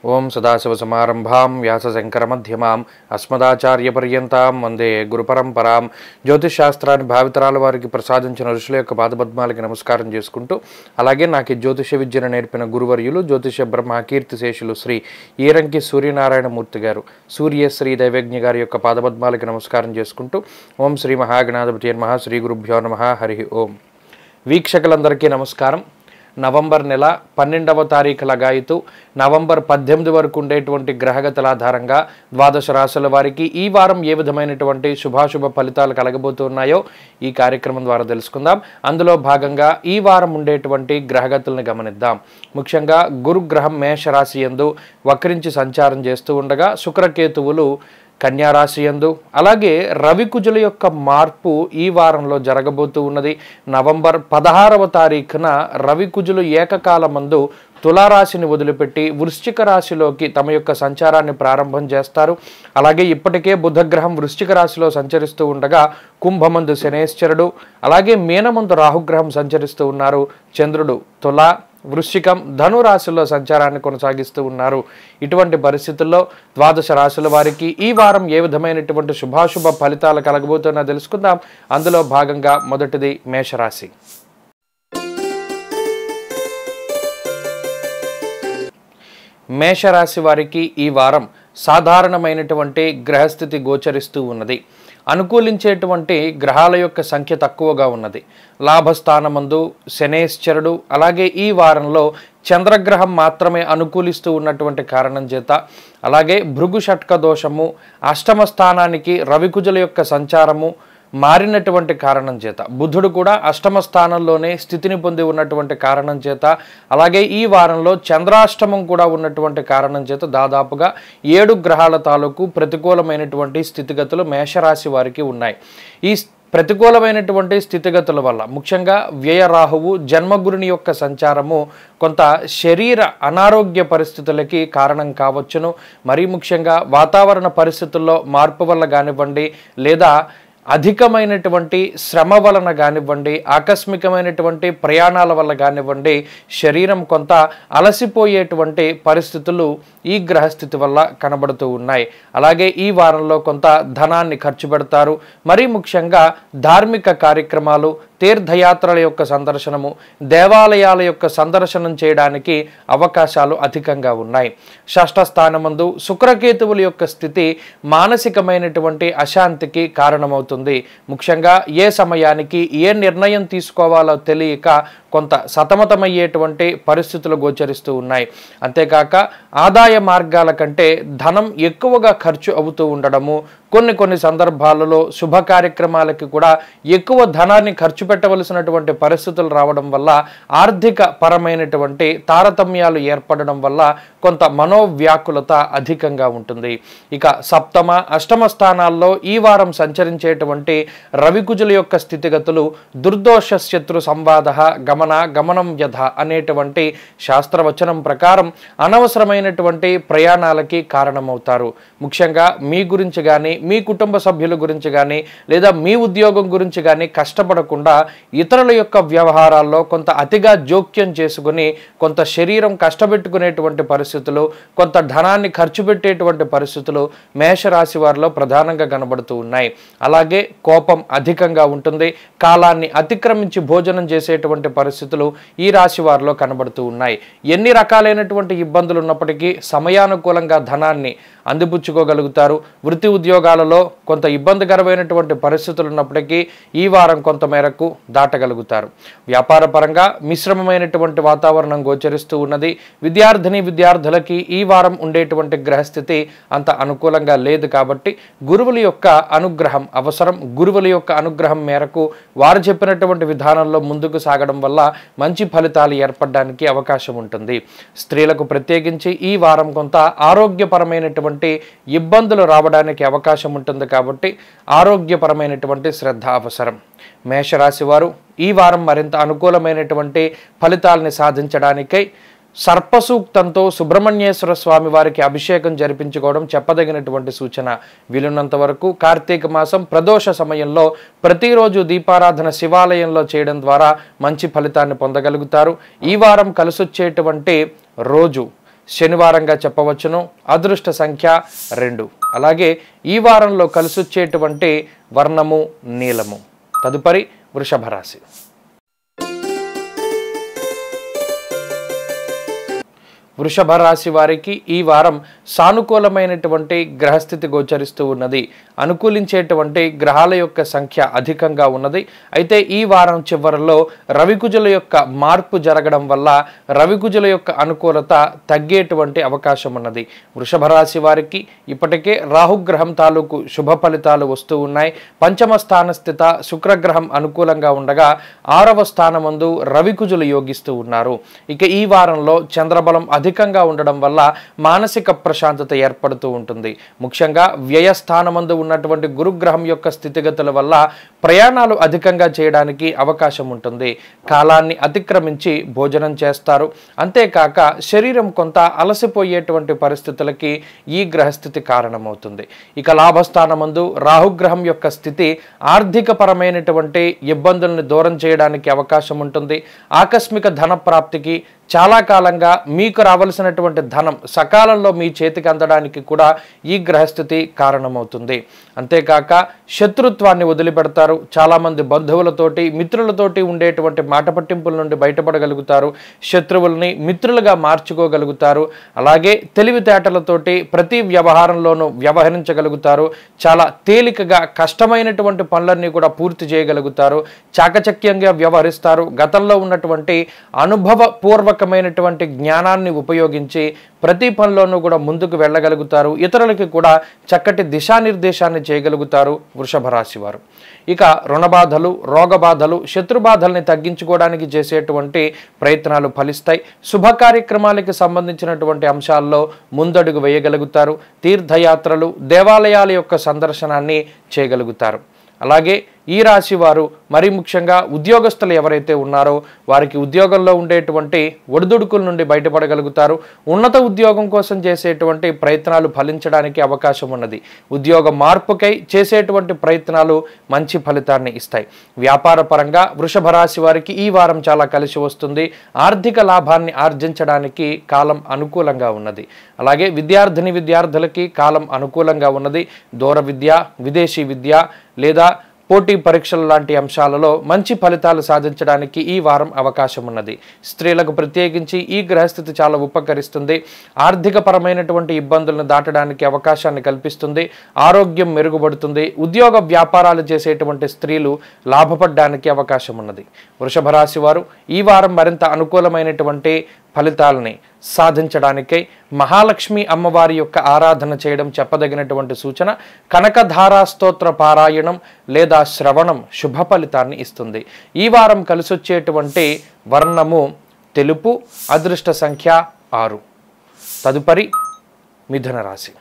ఓం సదాశివసమారంభాం వ్యాసశంకరమధ్యమాం అస్మదాచార్యపర్యంతాం వందే గురుపరంపరాం. జ్యోతిషశాస్త్రాన్ని భావితరాల వారికి ప్రసాదించిన ఋషుల యొక్క పాదపద్మాలకి నమస్కారం చేసుకుంటూ, అలాగే నాకు జ్యోతిష విద్యను నేర్పిన గురువర్యులు జ్యోతిష బ్రహ్మ కీర్తిశేషులు శ్రీ ఈరంకి సూర్యనారాయణమూర్తి గారు, సూర్యశ్రీ దైవజ్ఞ గారి యొక్క పాదపద్మాలకి నమస్కారం చేసుకుంటూ, ఓం శ్రీ మహాగణాధిపతి నమః, శ్రీ గురుభ్యో నమః, హరి ఓం. వీక్షకులందరికీ నమస్కారం. నవంబర్ నెల 12వ తారీఖు లగాయితూ నవంబర్ 18 వరకు ఉండేటువంటి గ్రహగతుల ఆధారంగా ద్వాదశ రాశుల వారికి ఈ వారం ఏ విధమైనటువంటి శుభాశుభ ఫలితాలు కలగబోతున్నాయో ఈ కార్యక్రమం ద్వారా తెలుసుకుందాం. అందులో భాగంగా ఈ వారం ఉండేటువంటి గ్రహగతులను గమనిద్దాం. ముఖ్యంగా గురుగ్రహం మేషరాశి యందు వక్రించి సంచారం చేస్తూ ఉండగా, శుక్రకేతువులు కన్యారాశి యందు, అలాగే రవికుజుల యొక్క మార్పు ఈ వారంలో జరగబోతూ ఉన్నది. నవంబర్ 16వ తారీఖున రవికుజులు ఏకకాలమందు తులారాశిని వదిలిపెట్టి వృశ్చిక రాశిలోకి తమ యొక్క సంచారాన్ని ప్రారంభం చేస్తారు. అలాగే ఇప్పటికే బుధగ్రహం వృశ్చిక రాశిలో సంచరిస్తూ ఉండగా కుంభమందు శనేశ్వరుడు, అలాగే మీనమందు రాహుగ్రహం సంచరిస్తూ ఉన్నారు. చంద్రుడు తుల, వృశ్చికం, ధనురాశిలో సంచారాన్ని కొనసాగిస్తూ ఉన్నారు. ఇటువంటి పరిస్థితుల్లో ద్వాదశ రాశుల వారికి ఈ వారం ఏ విధమైనటువంటి శుభాశుభ ఫలితాలు కలగబోతున్నా తెలుసుకుందాం. అందులో భాగంగా మొదటిది మేషరాశి. మేషరాశి వారికి ఈ వారం సాధారణమైనటువంటి గ్రహస్థితి గోచరిస్తూ ఉన్నది. అనుకూలించేటువంటి గ్రహాల యొక్క సంఖ్య తక్కువగా ఉన్నది. లాభస్థానమందు శనేశ్వరుడు, అలాగే ఈ వారంలో చంద్రగ్రహం మాత్రమే అనుకూలిస్తూ ఉన్నటువంటి కారణం చేత, అలాగే భృగు షట్క దోషము, అష్టమ స్థానానికి రవికుజుల యొక్క సంచారము మారినటువంటి కారణం చేత, బుధుడు కూడా అష్టమ స్థానంలోనే స్థితిని పొంది ఉన్నటువంటి కారణం చేత, అలాగే ఈ వారంలో చంద్రాష్టమం కూడా ఉన్నటువంటి కారణం చేత దాదాపుగా 7 గ్రహాల తాలూకు ప్రతికూలమైనటువంటి స్థితిగతులు మేషరాశి వారికి ఉన్నాయి. ఈ ప్రతికూలమైనటువంటి స్థితిగతుల వల్ల ముఖ్యంగా వ్యయ రాహువు, జన్మగురుని యొక్క సంచారము కొంత శరీర అనారోగ్య పరిస్థితులకి కారణం కావచ్చును. మరీ ముఖ్యంగా వాతావరణ పరిస్థితుల్లో మార్పు వల్ల కానివ్వండి, లేదా అధికమైనటువంటి శ్రమ వలన కానివ్వండి, ఆకస్మికమైనటువంటి ప్రయాణాల వల్ల కానివ్వండి, శరీరం కొంత అలసిపోయేటువంటి పరిస్థితులు ఈ గ్రహస్థితి వల్ల కనబడుతూ ఉన్నాయి. అలాగే ఈ వారంలో కొంత ధనాన్ని ఖర్చు పెడతారు. మరీ ముఖ్యంగా ధార్మిక కార్యక్రమాలు, తీర్థయాత్రల యొక్క సందర్శనము, దేవాలయాల యొక్క సందర్శనం చేయడానికి అవకాశాలు అధికంగా ఉన్నాయి. షష్ఠ స్థానమందు శుక్రకేతువుల యొక్క స్థితి మానసికమైనటువంటి అశాంతికి కారణమవుతుంది. ముఖ్యంగా ఏ సమయానికి ఏ నిర్ణయం తీసుకోవాలో తెలియక కొంత సతమతమయ్యేటువంటి పరిస్థితులు గోచరిస్తూ ఉన్నాయి. అంతేకాక ఆదాయ మార్గాల కంటే ధనం ఎక్కువగా ఖర్చు అవుతూ ఉండడము, కొన్ని సందర్భాలలో శుభ కార్యక్రమాలకి కూడా ఎక్కువ ధనాన్ని ఖర్చు పెట్టవలసినటువంటి పరిస్థితులు రావడం వల్ల ఆర్థిక పరమైనటువంటి తారతమ్యాలు ఏర్పడడం వల్ల కొంత మనోవ్యాకులత అధికంగా ఉంటుంది. ఇక సప్తమ, అష్టమ స్థానాల్లో ఈ వారం సంచరించేటువంటి రవికుజుల యొక్క స్థితిగతులు దుర్దోష శత్రు సంవాద గమనం యథ అనేటువంటి శాస్త్రవచనం ప్రకారం అనవసరమైనటువంటి ప్రయాణాలకి కారణమవుతారు. ముఖ్యంగా మీ గురించి కానీ, మీ కుటుంబ సభ్యుల గురించి కానీ, లేదా మీ ఉద్యోగం గురించి కానీ కష్టపడకుండా ఇతరుల యొక్క వ్యవహారాల్లో కొంత అతిగా జోక్యం చేసుకుని కొంత శరీరం కష్టపెట్టుకునేటువంటి పరిస్థితులు, కొంత ధనాన్ని ఖర్చు పెట్టేటువంటి పరిస్థితులు మేషరాశి వారిలో ప్రధానంగా కనబడుతూ ఉన్నాయి. అలాగే కోపం అధికంగా ఉంటుంది. కాలాన్ని అతిక్రమించి భోజనం చేసేటువంటి పరిస్థితులు ఈ రాశి వారిలో కనబడుతూ ఉన్నాయి. ఎన్ని రకాలైనటువంటి ఇబ్బందులు ఉన్నప్పటికీ సమయానుకూలంగా ధనాన్ని అందిపుచ్చుకోగలుగుతారు. వృత్తి ఉద్యోగాలలో కొంత ఇబ్బందికరమైనటువంటి పరిస్థితులు ఉన్నప్పటికీ ఈ వారం కొంత మేరకు దాటగలుగుతారు. వ్యాపార పరంగా మిశ్రమమైనటువంటి వాతావరణం గోచరిస్తూ ఉన్నది. విద్యార్థులకి ఈ వారం ఉండేటువంటి గ్రహస్థితి అంత అనుకూలంగా లేదు కాబట్టి గురువుల యొక్క అనుగ్రహం అవసరం. గురువుల యొక్క అనుగ్రహం మేరకు వారు చెప్పినటువంటి విధానంలో ముందుకు సాగడం వల్ల మంచి ఫలితాలు ఏర్పడడానికి అవకాశం ఉంటుంది. స్త్రీలకు ప్రత్యేకించి ఈ వారం కొంత ఆరోగ్యపరమైనటువంటి ఇబ్బందులు రావడానికి అవకాశం ఉంటుంది కాబట్టి ఆరోగ్యపరమైనటువంటి శ్రద్ధ అవసరం. మేషరాశి వారు ఈ వారం మరింత అనుకూలమైనటువంటి ఫలితాలని సాధించడానికై సర్పసూక్తంతో సుబ్రహ్మణ్యేశ్వర స్వామి వారికి అభిషేకం జరిపించుకోవడం చెప్పదగినటువంటి సూచన. వీలున్నంత వరకు కార్తీక మాసం ప్రదోష సమయంలో ప్రతిరోజు దీపారాధన శివాలయంలో చేయడం ద్వారా మంచి ఫలితాన్ని పొందగలుగుతారు. ఈ వారం కలిసొచ్చేటువంటి రోజు శనివారంగా చెప్పవచ్చును. అదృష్ట సంఖ్య 2. అలాగే ఈ వారంలో కలిసొచ్చేటువంటి వర్ణము నీలము. తదుపరి వృషభ రాశి. వృషభ రాశి వారికి ఈ వారం సానుకూలమైనటువంటి గ్రహస్థితి గోచరిస్తూ ఉన్నది. అనుకూలించేటువంటి గ్రహాల యొక్క సంఖ్య అధికంగా ఉన్నది. అయితే ఈ వారం చివరిలో రవికుజుల యొక్క మార్పు జరగడం వల్ల రవికుజుల యొక్క అనుకూలత తగ్గేటువంటి అవకాశం ఉన్నది. వృషభ రాశి వారికి ఇప్పటికే రాహుగ్రహం తాలూకు శుభ ఫలితాలు వస్తూ ఉన్నాయి. పంచమ స్థాన స్థిత శుక్రగ్రహం అనుకూలంగా ఉండగా 6వ స్థానమందు రవికుజులు యోగిస్తూ ఉన్నారు. ఇక ఈ వారంలో చంద్రబలం అధికంగా ఉండడం వల్ల మానసిక ప్రశాంతత ఏర్పడుతూ ఉంటుంది. ముఖ్యంగా వ్యయస్థానమందు ఉన్నటువంటి గురుగ్రహం యొక్క స్థితిగతుల వల్ల ప్రయాణాలు అధికంగా చేయడానికి అవకాశం ఉంటుంది. కాలాన్ని అతిక్రమించి భోజనం చేస్తారు. అంతేకాక శరీరం కొంత అలసిపోయేటువంటి పరిస్థితులకి ఈ గ్రహస్థితి కారణమవుతుంది. ఇక లాభస్థానమందు రాహుగ్రహం యొక్క స్థితి ఆర్థిక పరమైనటువంటి ఇబ్బందుల్ని దూరం చేయడానికి అవకాశం ఉంటుంది. ఆకస్మిక ధన ప్రాప్తికి చాలా కాలంగా మీకు రావాల్సినటువంటి ధనం సకాలంలో మీ చేతికి అందడానికి కూడా ఈ గ్రహస్థితి కారణమవుతుంది. అంతేకాక శత్రుత్వాన్ని వదిలిపెడతారు. చాలామంది బంధువులతోటి మిత్రులతోటి ఉండేటువంటి మాట పట్టింపుల నుండి బయటపడగలుగుతారు. శత్రువుల్ని మిత్రులుగా మార్చుకోగలుగుతారు. అలాగే తెలివితేటలతోటి ప్రతి వ్యవహారంలోనూ వ్యవహరించగలుగుతారు. చాలా తేలికగా కష్టమైనటువంటి పనులన్నీ కూడా పూర్తి చేయగలుగుతారు. చాకచక్యంగా వ్యవహరిస్తారు. గతంలో ఉన్నటువంటి అనుభవపూర్వకమైనటువంటి జ్ఞానాన్ని ఉపయోగించి ప్రతి పనిలోనూ కూడా ముందుకు వెళ్ళగలుగుతారు. ఇతరులకి కూడా చక్కటి దిశానిర్దేశాన్ని చేయగలుగుతారు వృషభ రాశి వారు. ఇక రుణబాధలు, రోగబాధలు, శత్రుబాధల్ని తగ్గించుకోవడానికి చేసేటువంటి ప్రయత్నాలు ఫలిస్తాయి. శుభ కార్యక్రమాలకి సంబంధించినటువంటి అంశాల్లో ముందడుగు వేయగలుగుతారు. తీర్థయాత్రలు, దేవాలయాల యొక్క సందర్శనాన్ని చేయగలుగుతారు. అలాగే ఈ రాశి వారు మరీ ముఖ్యంగా ఉద్యోగస్తులు ఎవరైతే ఉన్నారో వారికి ఉద్యోగంలో ఉండేటువంటి ఒడిదుడుకుల నుండి బయటపడగలుగుతారు. ఉన్నత ఉద్యోగం కోసం చేసేటువంటి ప్రయత్నాలు ఫలించడానికి అవకాశం ఉన్నది. ఉద్యోగ మార్పుకై చేసేటువంటి ప్రయత్నాలు మంచి ఫలితాన్ని ఇస్తాయి. వ్యాపార పరంగా వృషభ రాశి వారికి ఈ వారం చాలా కలిసి వస్తుంది. ఆర్థిక లాభాన్ని ఆర్జించడానికి కాలం అనుకూలంగా ఉన్నది. అలాగే విద్యార్థులకి కాలం అనుకూలంగా ఉన్నది. దూర విద్య, విదేశీ విద్య లేదా పోటీ పరీక్షలు లాంటి అంశాలలో మంచి ఫలితాలు సాధించడానికి ఈ వారం అవకాశం ఉన్నది. స్త్రీలకు ప్రత్యేకించి ఈ గ్రహస్థితి చాలా ఉపకరిస్తుంది. ఆర్థిక పరమైనటువంటి ఇబ్బందులను దాటడానికి అవకాశాన్ని కల్పిస్తుంది. ఆరోగ్యం మెరుగుపడుతుంది. ఉద్యోగ వ్యాపారాలు చేసేటువంటి స్త్రీలు లాభపడడానికి అవకాశం ఉన్నది. వృషభ రాశి వారు ఈ వారం మరింత అనుకూలమైనటువంటి ఫలితాలని సాధించడానికై మహాలక్ష్మి అమ్మవారి యొక్క ఆరాధన చేయడం చెప్పదగినటువంటి సూచన. కనకధారా స్తోత్ర పారాయణం లేదా శ్రవణం శుభ ఫలితాన్ని ఇస్తుంది. ఈ వారం కలిసొచ్చేటువంటి వర్ణము తెలుపు. అదృష్ట సంఖ్య 6. తదుపరి మిథున రాశి.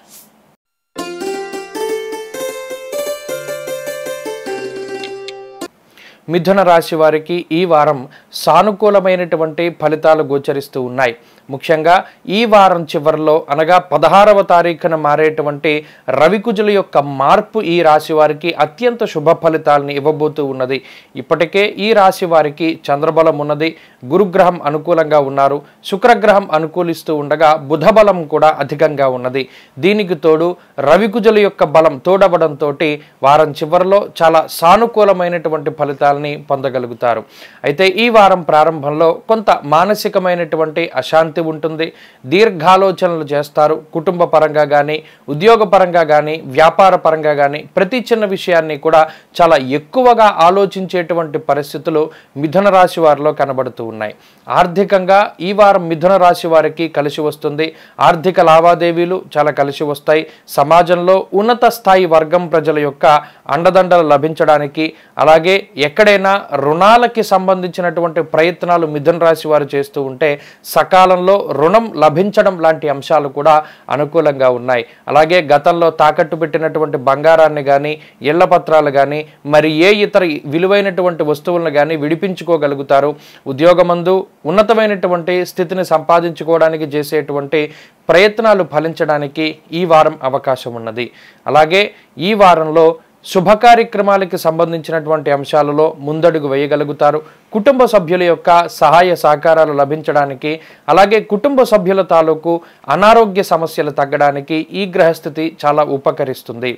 మిథున రాశి వారికి ఈ వారం సానుకూలమైనటువంటి ఫలితాలు గోచరిస్తూ ఉన్నాయి. ముఖ్యంగా ఈ వారం చివరిలో అనగా 16వ తారీఖున మారేటువంటి రవికుజుల యొక్క మార్పు ఈ రాశి వారికి అత్యంత శుభ ఫలితాలను ఇవ్వబోతూ ఉన్నది. ఇప్పటికే ఈ రాశి వారికి చంద్రబలం ఉన్నది. గురుగ్రహం అనుకూలంగా ఉన్నారు. శుక్రగ్రహం అనుకూలిస్తూ ఉండగా బుధ బలం కూడా అధికంగా ఉన్నది. దీనికి తోడు రవికుజుల యొక్క బలం తోడవడంతో వారం చివరిలో చాలా సానుకూలమైనటువంటి ఫలితాలని పొందగలుగుతారు. అయితే ఈ వారం ప్రారంభంలో కొంత మానసికమైనటువంటి అశాంతి ఉంటుంది. దీర్ఘాలోచనలు చేస్తారు. కుటుంబ పరంగా కానీ, ఉద్యోగ పరంగా కానీ, వ్యాపార పరంగా కానీ ప్రతి చిన్న విషయాన్ని కూడా చాలా ఎక్కువగా ఆలోచించేటువంటి పరిస్థితులు మిథున రాశి వారిలో కనబడుతూ ఉన్నాయి. ఆర్థికంగా ఈ వారం మిథున రాశి వారికి కలిసి వస్తుంది. ఆర్థిక లావాదేవీలు చాలా కలిసి వస్తాయి. సమాజంలో ఉన్నత స్థాయి వర్గం ప్రజల యొక్క అండదండలు లభించడానికి, అలాగే ఎక్కడైనా రుణాలకి సంబంధించినటువంటి ప్రయత్నాలు మిథున రాశి వారు చేస్తూ ఉంటే సకాలంలో రుణం లభించడం లాంటి అంశాలు కూడా అనుకూలంగా ఉన్నాయి. అలాగే గతంలో తాకట్టు పెట్టినటువంటి బంగారాన్ని కానీ, ఇళ్ల పత్రాలు కానీ, మరి ఏ ఇతర విలువైనటువంటి వస్తువులను కానీ విడిపించుకోగలుగుతారు. ఉద్యోగమందు ఉన్నతమైనటువంటి స్థితిని సంపాదించుకోవడానికి చేసేటువంటి ప్రయత్నాలు ఫలించడానికి ఈ వారం అవకాశం ఉన్నది. అలాగే ఈ వారంలో శుభ కార్యక్రమాలకి సంబంధించినటువంటి అంశాలలో ముందడుగు వేయగలుగుతారు. కుటుంబ సభ్యుల యొక్క సహాయ సహకారాలు లభించడానికి, అలాగే కుటుంబ సభ్యుల తాలూకు అనారోగ్య సమస్యలు తగ్గడానికి ఈ గ్రహస్థితి చాలా ఉపకరిస్తుంది.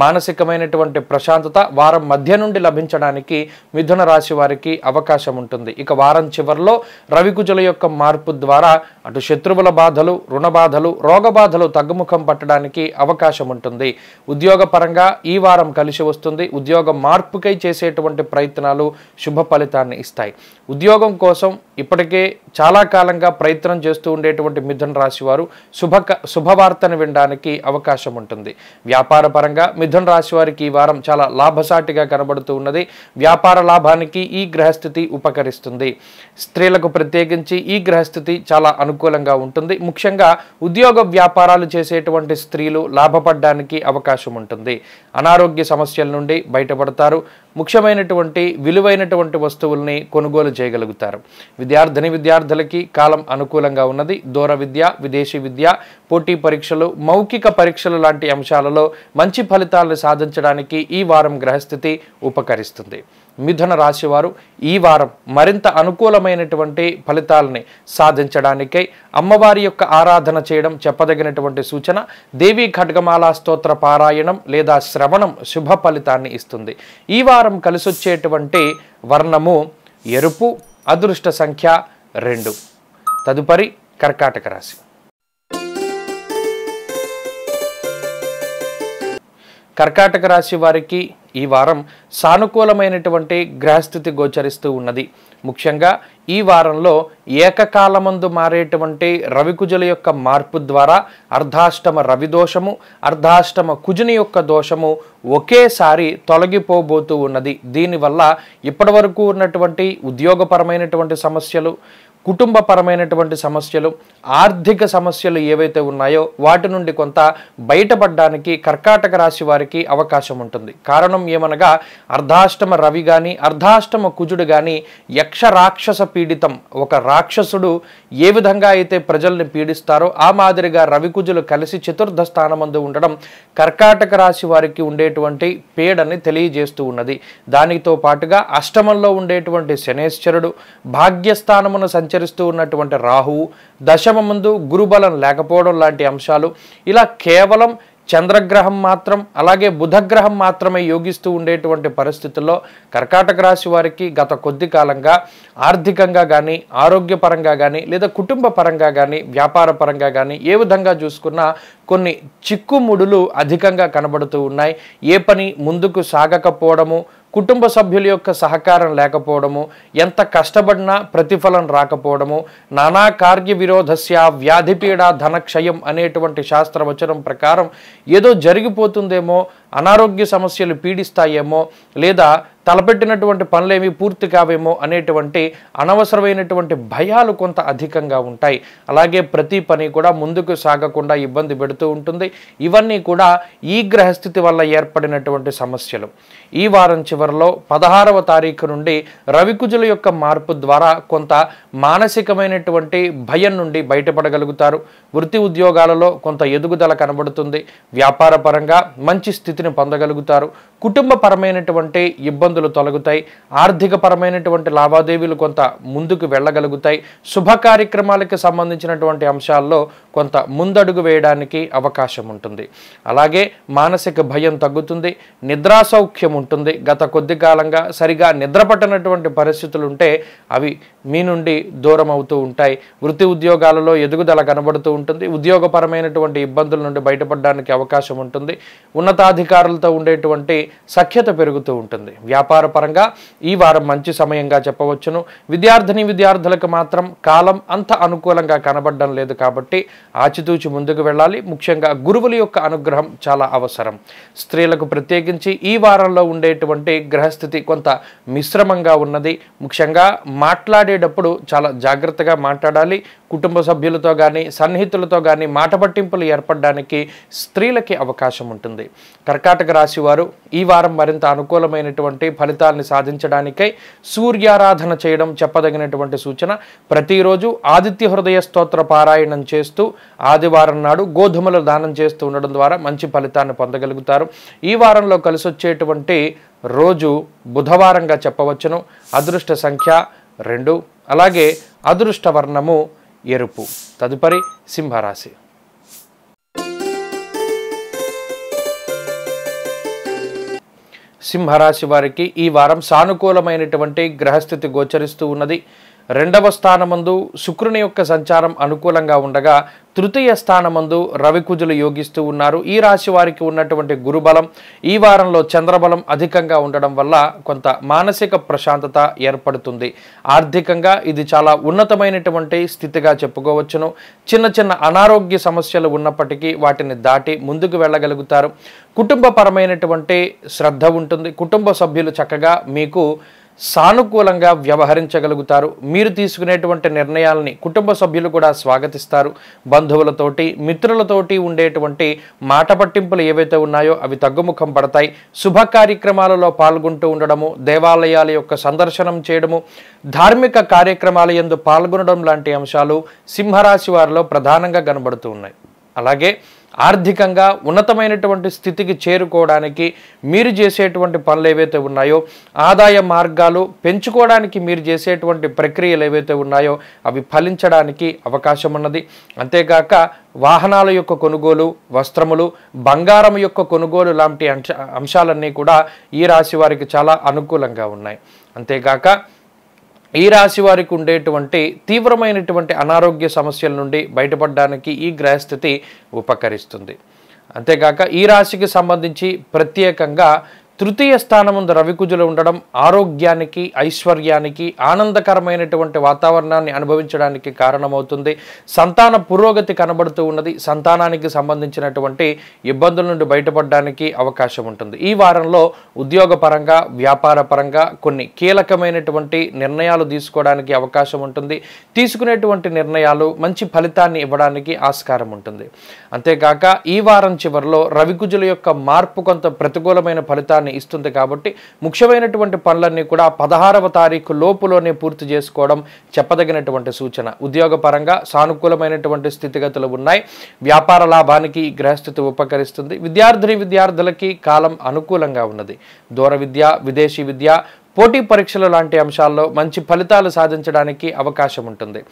మానసికమైనటువంటి ప్రశాంతత వారం మధ్య నుండి లభించడానికి మిథున రాశి వారికి అవకాశం ఉంటుంది. ఇక వారం చివరిలో రవికుజుల యొక్క మార్పు ద్వారా అటు శత్రువుల బాధలు, రుణ బాధలు, రోగ బాధలు తగ్గుముఖం పట్టడానికి అవకాశం ఉంటుంది. ఉద్యోగపరంగా ఈ వారం కలిసి వస్తుంది. ఉద్యోగ మార్పుకై చేసేటువంటి ప్రయత్నాలు శుభ ఫలితాన్ని ఇస్తాయి. ఉద్యోగం కోసం ఇప్పటికే చాలా కాలంగా ప్రయత్నం చేస్తూ ఉండేటువంటి మిథున రాశి వారు శుభవార్తను వినడానికి అవకాశం ఉంటుంది. వ్యాపార పరంగా మిథున రాశి వారికి ఈ వారం చాలా లాభసాటిగా కనబడుతూ ఉన్నది. వ్యాపార లాభానికి ఈ గ్రహస్థితి ఉపకరిస్తుంది. స్త్రీలకు ప్రత్యేకించి ఈ గ్రహస్థితి చాలా అనుకూలంగా ఉంటుంది. ముఖ్యంగా ఉద్యోగ వ్యాపారాలు చేసేటువంటి స్త్రీలు లాభపడడానికి అవకాశం ఉంటుంది. అనారోగ్య సమస్యల నుండి బయటపడతారు. ముఖ్యమైనటువంటి విలువైనటువంటి వస్తువుల్ని కొనుగోలు చేయగలుగుతారు. విద్యార్థులకి కాలం అనుకూలంగా ఉన్నది. దూర విద్య, విదేశీ విద్య, పోటీ పరీక్షలు, మౌఖిక పరీక్షలు లాంటి అంశాలలో మంచి ఫలితాలను సాధించడానికి ఈ వారం గ్రహస్థితి ఉపకరిస్తుంది. మిథున రాశి వారు ఈ వారం మరింత అనుకూలమైనటువంటి ఫలితాలని సాధించడానికై అమ్మవారి యొక్క ఆరాధన చేయడం చెప్పదగినటువంటి సూచన. దేవీ ఖడ్గమాల స్తోత్ర పారాయణం లేదా శ్రవణం శుభ ఫలితాన్ని ఇస్తుంది. ఈ వారం కలిసొచ్చేటువంటి వర్ణము ఎరుపు, అదృష్ట సంఖ్య 2. తదుపరి కర్కాటక రాశి. కర్కాటక రాశి వారికి ఈ వారం సానుకూలమైనటువంటి గ్రహస్థితి గోచరిస్తూ ఉన్నది. ముఖ్యంగా ఈ వారంలో ఏకకాలమందు మారేటువంటి రవికుజుల యొక్క మార్పు ద్వారా అర్ధాష్టమ రవి దోషము, అర్ధాష్టమ కుజుని యొక్క దోషము ఒకేసారి తొలగిపోబోతూ ఉన్నది. దీనివల్ల ఇప్పటి వరకు ఉన్నటువంటి ఉద్యోగపరమైనటువంటి సమస్యలు, కుటుంబపరమైనటువంటి సమస్యలు, ఆర్థిక సమస్యలు ఏవైతే ఉన్నాయో వాటి నుండి కొంత బయటపడడానికి కర్కాటక రాశి వారికి అవకాశం ఉంటుంది. కారణం ఏమనగా అర్ధాష్టమ రవి కానీ అర్ధాష్టమ కుజుడు కానీ యక్ష రాక్షస పీడితం, ఒక రాక్షసుడు ఏ విధంగా అయితే ప్రజల్ని పీడిస్తారో ఆ మాదిరిగా రవికుజులు కలిసి చతుర్థ స్థానమందు ఉండడం కర్కాటక రాశి వారికి ఉండేటువంటి పీడని తెలియజేస్తూ ఉన్నది. దానితో పాటుగా అష్టమంలో ఉండేటువంటి శనేశ్వరుడు, భాగ్యస్థానమును సంచరిస్తూ ఉన్నటువంటి రాహువు, దశమమందు గురుబలం లేకపోవడం లాంటి అంశాలు, ఇలా కేవలం చంద్రగ్రహం మాత్రం అలాగే బుధగ్రహం మాత్రమే యోగిస్తూ ఉండేటువంటి పరిస్థితుల్లో కర్కాటక రాశి వారికి గత కొద్ది కాలంగా ఆర్థికంగా కానీ, ఆరోగ్యపరంగా కానీ, లేదా కుటుంబ పరంగా కానీ, వ్యాపార పరంగా కానీ ఏ విధంగా చూసుకున్నా కొన్ని చిక్కుముడులు అధికంగా కనబడుతూ ఉన్నాయి. ఏ పని ముందుకు సాగకపోవడము, కుటుంబ సభ్యుల యొక్క సహకారం లేకపోవడము, ఎంత కష్టపడినా ప్రతిఫలం రాకపోవడము, నానా కార్య విరోధస్య వ్యాధిపీడ ధనక్షయం అనేటువంటి శాస్త్రవచనం ప్రకారం ఏదో జరిగిపోతుందేమో, అనారోగ్య సమస్యలు పీడిస్తాయేమో, లేదా తలపెట్టినటువంటి పనులేమి పూర్తి కావేమో అనేటువంటి అనవసరమైనటువంటి భయాలు కొంత అధికంగా ఉంటాయి. అలాగే ప్రతి పని కూడా ముందుకు సాగకుండా ఇబ్బంది పెడుతూ ఉంటుంది. ఇవన్నీ కూడా ఈ గ్రహస్థితి వల్ల ఏర్పడినటువంటి సమస్యలు. ఈ వారం చివరిలో 16వ తారీఖు నుండి రవికుజుల యొక్క మార్పు ద్వారా కొంత మానసికమైనటువంటి భయం నుండి బయటపడగలుగుతారు. వృత్తి ఉద్యోగాలలో కొంత ఎదుగుదల కనబడుతుంది. వ్యాపార పరంగా మంచి స్థితిని పొందగలుగుతారు. కుటుంబ పరమైనటువంటి ఇబ్బందులు తొలగుతాయి. ఆర్థిక పరమైనటువంటి లావాదేవీలు కొంత ముందుకు వెళ్ళగలుగుతాయి. శుభ కార్యక్రమాలకు సంబంధించినటువంటి అంశాల్లో కొంత ముందడుగు వేయడానికి అవకాశం ఉంటుంది. అలాగే మానసిక భయం తగ్గుతుంది. నిద్రా సౌఖ్యం ఉంటుంది. గత కొద్ది కాలంగా సరిగా నిద్రపట్టనటువంటి పరిస్థితులు ఉంటే అవి మీ నుండి దూరం అవుతూ ఉంటాయి. వృత్తి ఉద్యోగాలలో ఎదుగుదల కనబడుతూ ఉంటుంది. ఉద్యోగపరమైనటువంటి ఇబ్బందుల నుండి బయటపడడానికి అవకాశం ఉంటుంది. ఉన్నతాధికారులతో ఉండేటువంటి సఖ్యత పెరుగుతూ ఉంటుంది. వ్యాపార పరంగా ఈ వారం మంచి సమయంగా చెప్పవచ్చును. విద్యార్థులకు మాత్రం కాలం అంత అనుకూలంగా కనబడడం లేదు కాబట్టి ఆచితూచి ముందుకు వెళ్ళాలి. ముఖ్యంగా గురువుల యొక్క అనుగ్రహం చాలా అవసరం. స్త్రీలకు ప్రత్యేకించి ఈ వారంలో ఉండేటువంటి గ్రహస్థితి కొంత మిశ్రమంగా ఉన్నది. ముఖ్యంగా మాట్లాడేటప్పుడు చాలా జాగ్రత్తగా మాట్లాడాలి. కుటుంబ సభ్యులతో కానీ సన్నిహితులతో కానీ మాట పట్టింపులు ఏర్పడడానికి స్త్రీలకి అవకాశం ఉంటుంది. కర్కాటక రాశి వారు ఈ వారం మరింత అనుకూలమైనటువంటి ఫలితాల్ని సాధించడానికై సూర్యారాధన చేయడం చెప్పదగినటువంటి సూచన. ప్రతిరోజు ఆదిత్య హృదయ స్తోత్ర పారాయణం చేస్తూ ఆదివారం నాడు గోధుమలు దానం చేస్తూ ఉండడం ద్వారా మంచి ఫలితాన్ని పొందగలుగుతారు. ఈ వారంలో కలిసొచ్చేటువంటి రోజు బుధవారంగా చెప్పవచ్చును. అదృష్ట సంఖ్య 2, అలాగే అదృష్ట వర్ణము ఎరుపు. తదుపరి సింహరాశి. సింహరాశి వారికి ఈ వారం సానుకూలమైనటువంటి గ్రహస్థితి గోచరిస్తూ ఉన్నది. 2వ స్థానమందు శుక్రుని యొక్క సంచారం అనుకూలంగా ఉండగా తృతీయ స్థానమందు రవికుజులు యోగిస్తూ ఉన్నారు. ఈ రాశి వారికి ఉన్నటువంటి గురుబలం, ఈ వారంలో చంద్రబలం అధికంగా ఉండడం వల్ల కొంత మానసిక ప్రశాంతత ఏర్పడుతుంది. ఆర్థికంగా ఇది చాలా ఉన్నతమైనటువంటి స్థితిగా చెప్పుకోవచ్చును. చిన్న చిన్న అనారోగ్య సమస్యలు ఉన్నప్పటికీ వాటిని దాటి ముందుకు వెళ్ళగలుగుతారు. కుటుంబపరమైనటువంటి శ్రద్ధ ఉంటుంది. కుటుంబ సభ్యులు చక్కగా మీకు సానుకూలంగా వ్యవహరించగలుగుతారు. మీరు తీసుకునేటువంటి నిర్ణయాలని కుటుంబ సభ్యులు కూడా స్వాగతిస్తారు. బంధువులతోటి మిత్రులతోటి ఉండేటువంటి మాట పట్టింపులు ఏవైతే ఉన్నాయో అవి తగ్గుముఖం పడతాయి. శుభ కార్యక్రమాలలో పాల్గొంటూ ఉండడము, దేవాలయాల యొక్క సందర్శనం చేయడము, ధార్మిక కార్యక్రమాల యందు పాల్గొనడం లాంటి అంశాలు సింహరాశి వారిలో ప్రధానంగా కనబడుతూ ఉన్నాయి. అలాగే ఆర్థికంగా ఉన్నతమైనటువంటి స్థితికి చేరుకోవడానికి మీరు చేసేటువంటి పనులు ఏవైతే ఉన్నాయో, ఆదాయ మార్గాలు పెంచుకోవడానికి మీరు చేసేటువంటి ప్రక్రియలు ఏవైతే ఉన్నాయో అవి ఫలించడానికి అవకాశం ఉన్నది. అంతేగాక వాహనాల యొక్క కొనుగోలు, వస్త్రములు, బంగారం యొక్క కొనుగోలు లాంటి అంశాలన్నీ కూడా ఈ రాశి వారికి చాలా అనుకూలంగా ఉన్నాయి. అంతేగాక ఈ రాశి వారికి ఉండేటువంటి తీవ్రమైనటువంటి అనారోగ్య సమస్యల నుండి బయటపడడానికి ఈ గ్రహస్థితి ఉపకరిస్తుంది. అంతేకాక ఈ రాశికి సంబంధించి ప్రత్యేకంగా తృతీయ స్థానముందు రవికుజులు ఉండడం ఆరోగ్యానికి, ఐశ్వర్యానికి, ఆనందకరమైనటువంటి వాతావరణాన్ని అనుభవించడానికి కారణమవుతుంది. సంతాన పురోగతి కనబడుతూ ఉన్నది. సంతానానికి సంబంధించినటువంటి ఇబ్బందుల నుండి బయటపడడానికి అవకాశం ఉంటుంది. ఈ వారంలో ఉద్యోగపరంగా, వ్యాపార పరంగా కొన్ని కీలకమైనటువంటి నిర్ణయాలు తీసుకోవడానికి అవకాశం ఉంటుంది. తీసుకునేటువంటి నిర్ణయాలు మంచి ఫలితాన్ని ఇవ్వడానికి ఆస్కారం ఉంటుంది. అంతేకాక ఈ వారం చివరిలో రవికుజుల యొక్క మార్పు కొంత ప్రతికూలమైన ఫలితాన్ని ఇస్తుంది. కాబట్టి ముఖ్యమైనటువంటి పనులన్నీ కూడా 16వ తారీఖు లోపులోనే పూర్తి చేసుకోవడం చెప్పదగినటువంటి సూచన. ఉద్యోగపరంగా సానుకూలమైనటువంటి స్థితిగతులు ఉన్నాయి. వ్యాపార లాభానికి గ్రహస్థితి ఉపకరిస్తుంది. విద్యార్థులకి కాలం అనుకూలంగా ఉన్నది. దూర విద్య, విదేశీ విద్య, పోటీ పరీక్షలు లాంటి అంశాల్లో మంచి ఫలితాలు సాధించడానికి అవకాశం ఉంటుంది.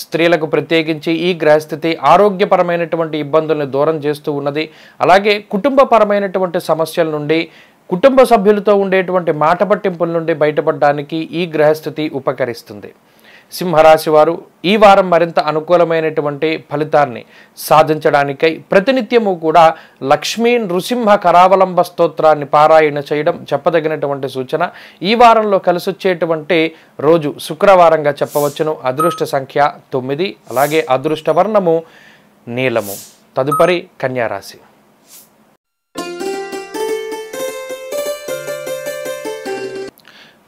స్త్రీలకు ప్రత్యేకించి ఈ గ్రహస్థితి ఆరోగ్యపరమైనటువంటి ఇబ్బందుల్ని దూరం చేస్తూ ఉన్నది. అలాగే కుటుంబపరమైనటువంటి సమస్యల నుండి, కుటుంబ సభ్యులతో ఉండేటువంటి మాట పట్టింపుల నుండి బయటపడడానికి ఈ గ్రహస్థితి ఉపకరిస్తుంది. సింహరాశి వారు ఈ వారం మరింత అనుకూలమైనటువంటి ఫలితాన్ని సాధించడానికై ప్రతినిత్యము కూడా లక్ష్మీ నృసింహ కరావలంబ స్తోత్రాన్ని పారాయణ చేయడం చెప్పదగినటువంటి సూచన. ఈ వారంలో కలిసొచ్చేటువంటి రోజు శుక్రవారంగా చెప్పవచ్చును. అదృష్ట సంఖ్య 9, అలాగే అదృష్ట వర్ణము నీలము. తదుపరి కన్యారాశి.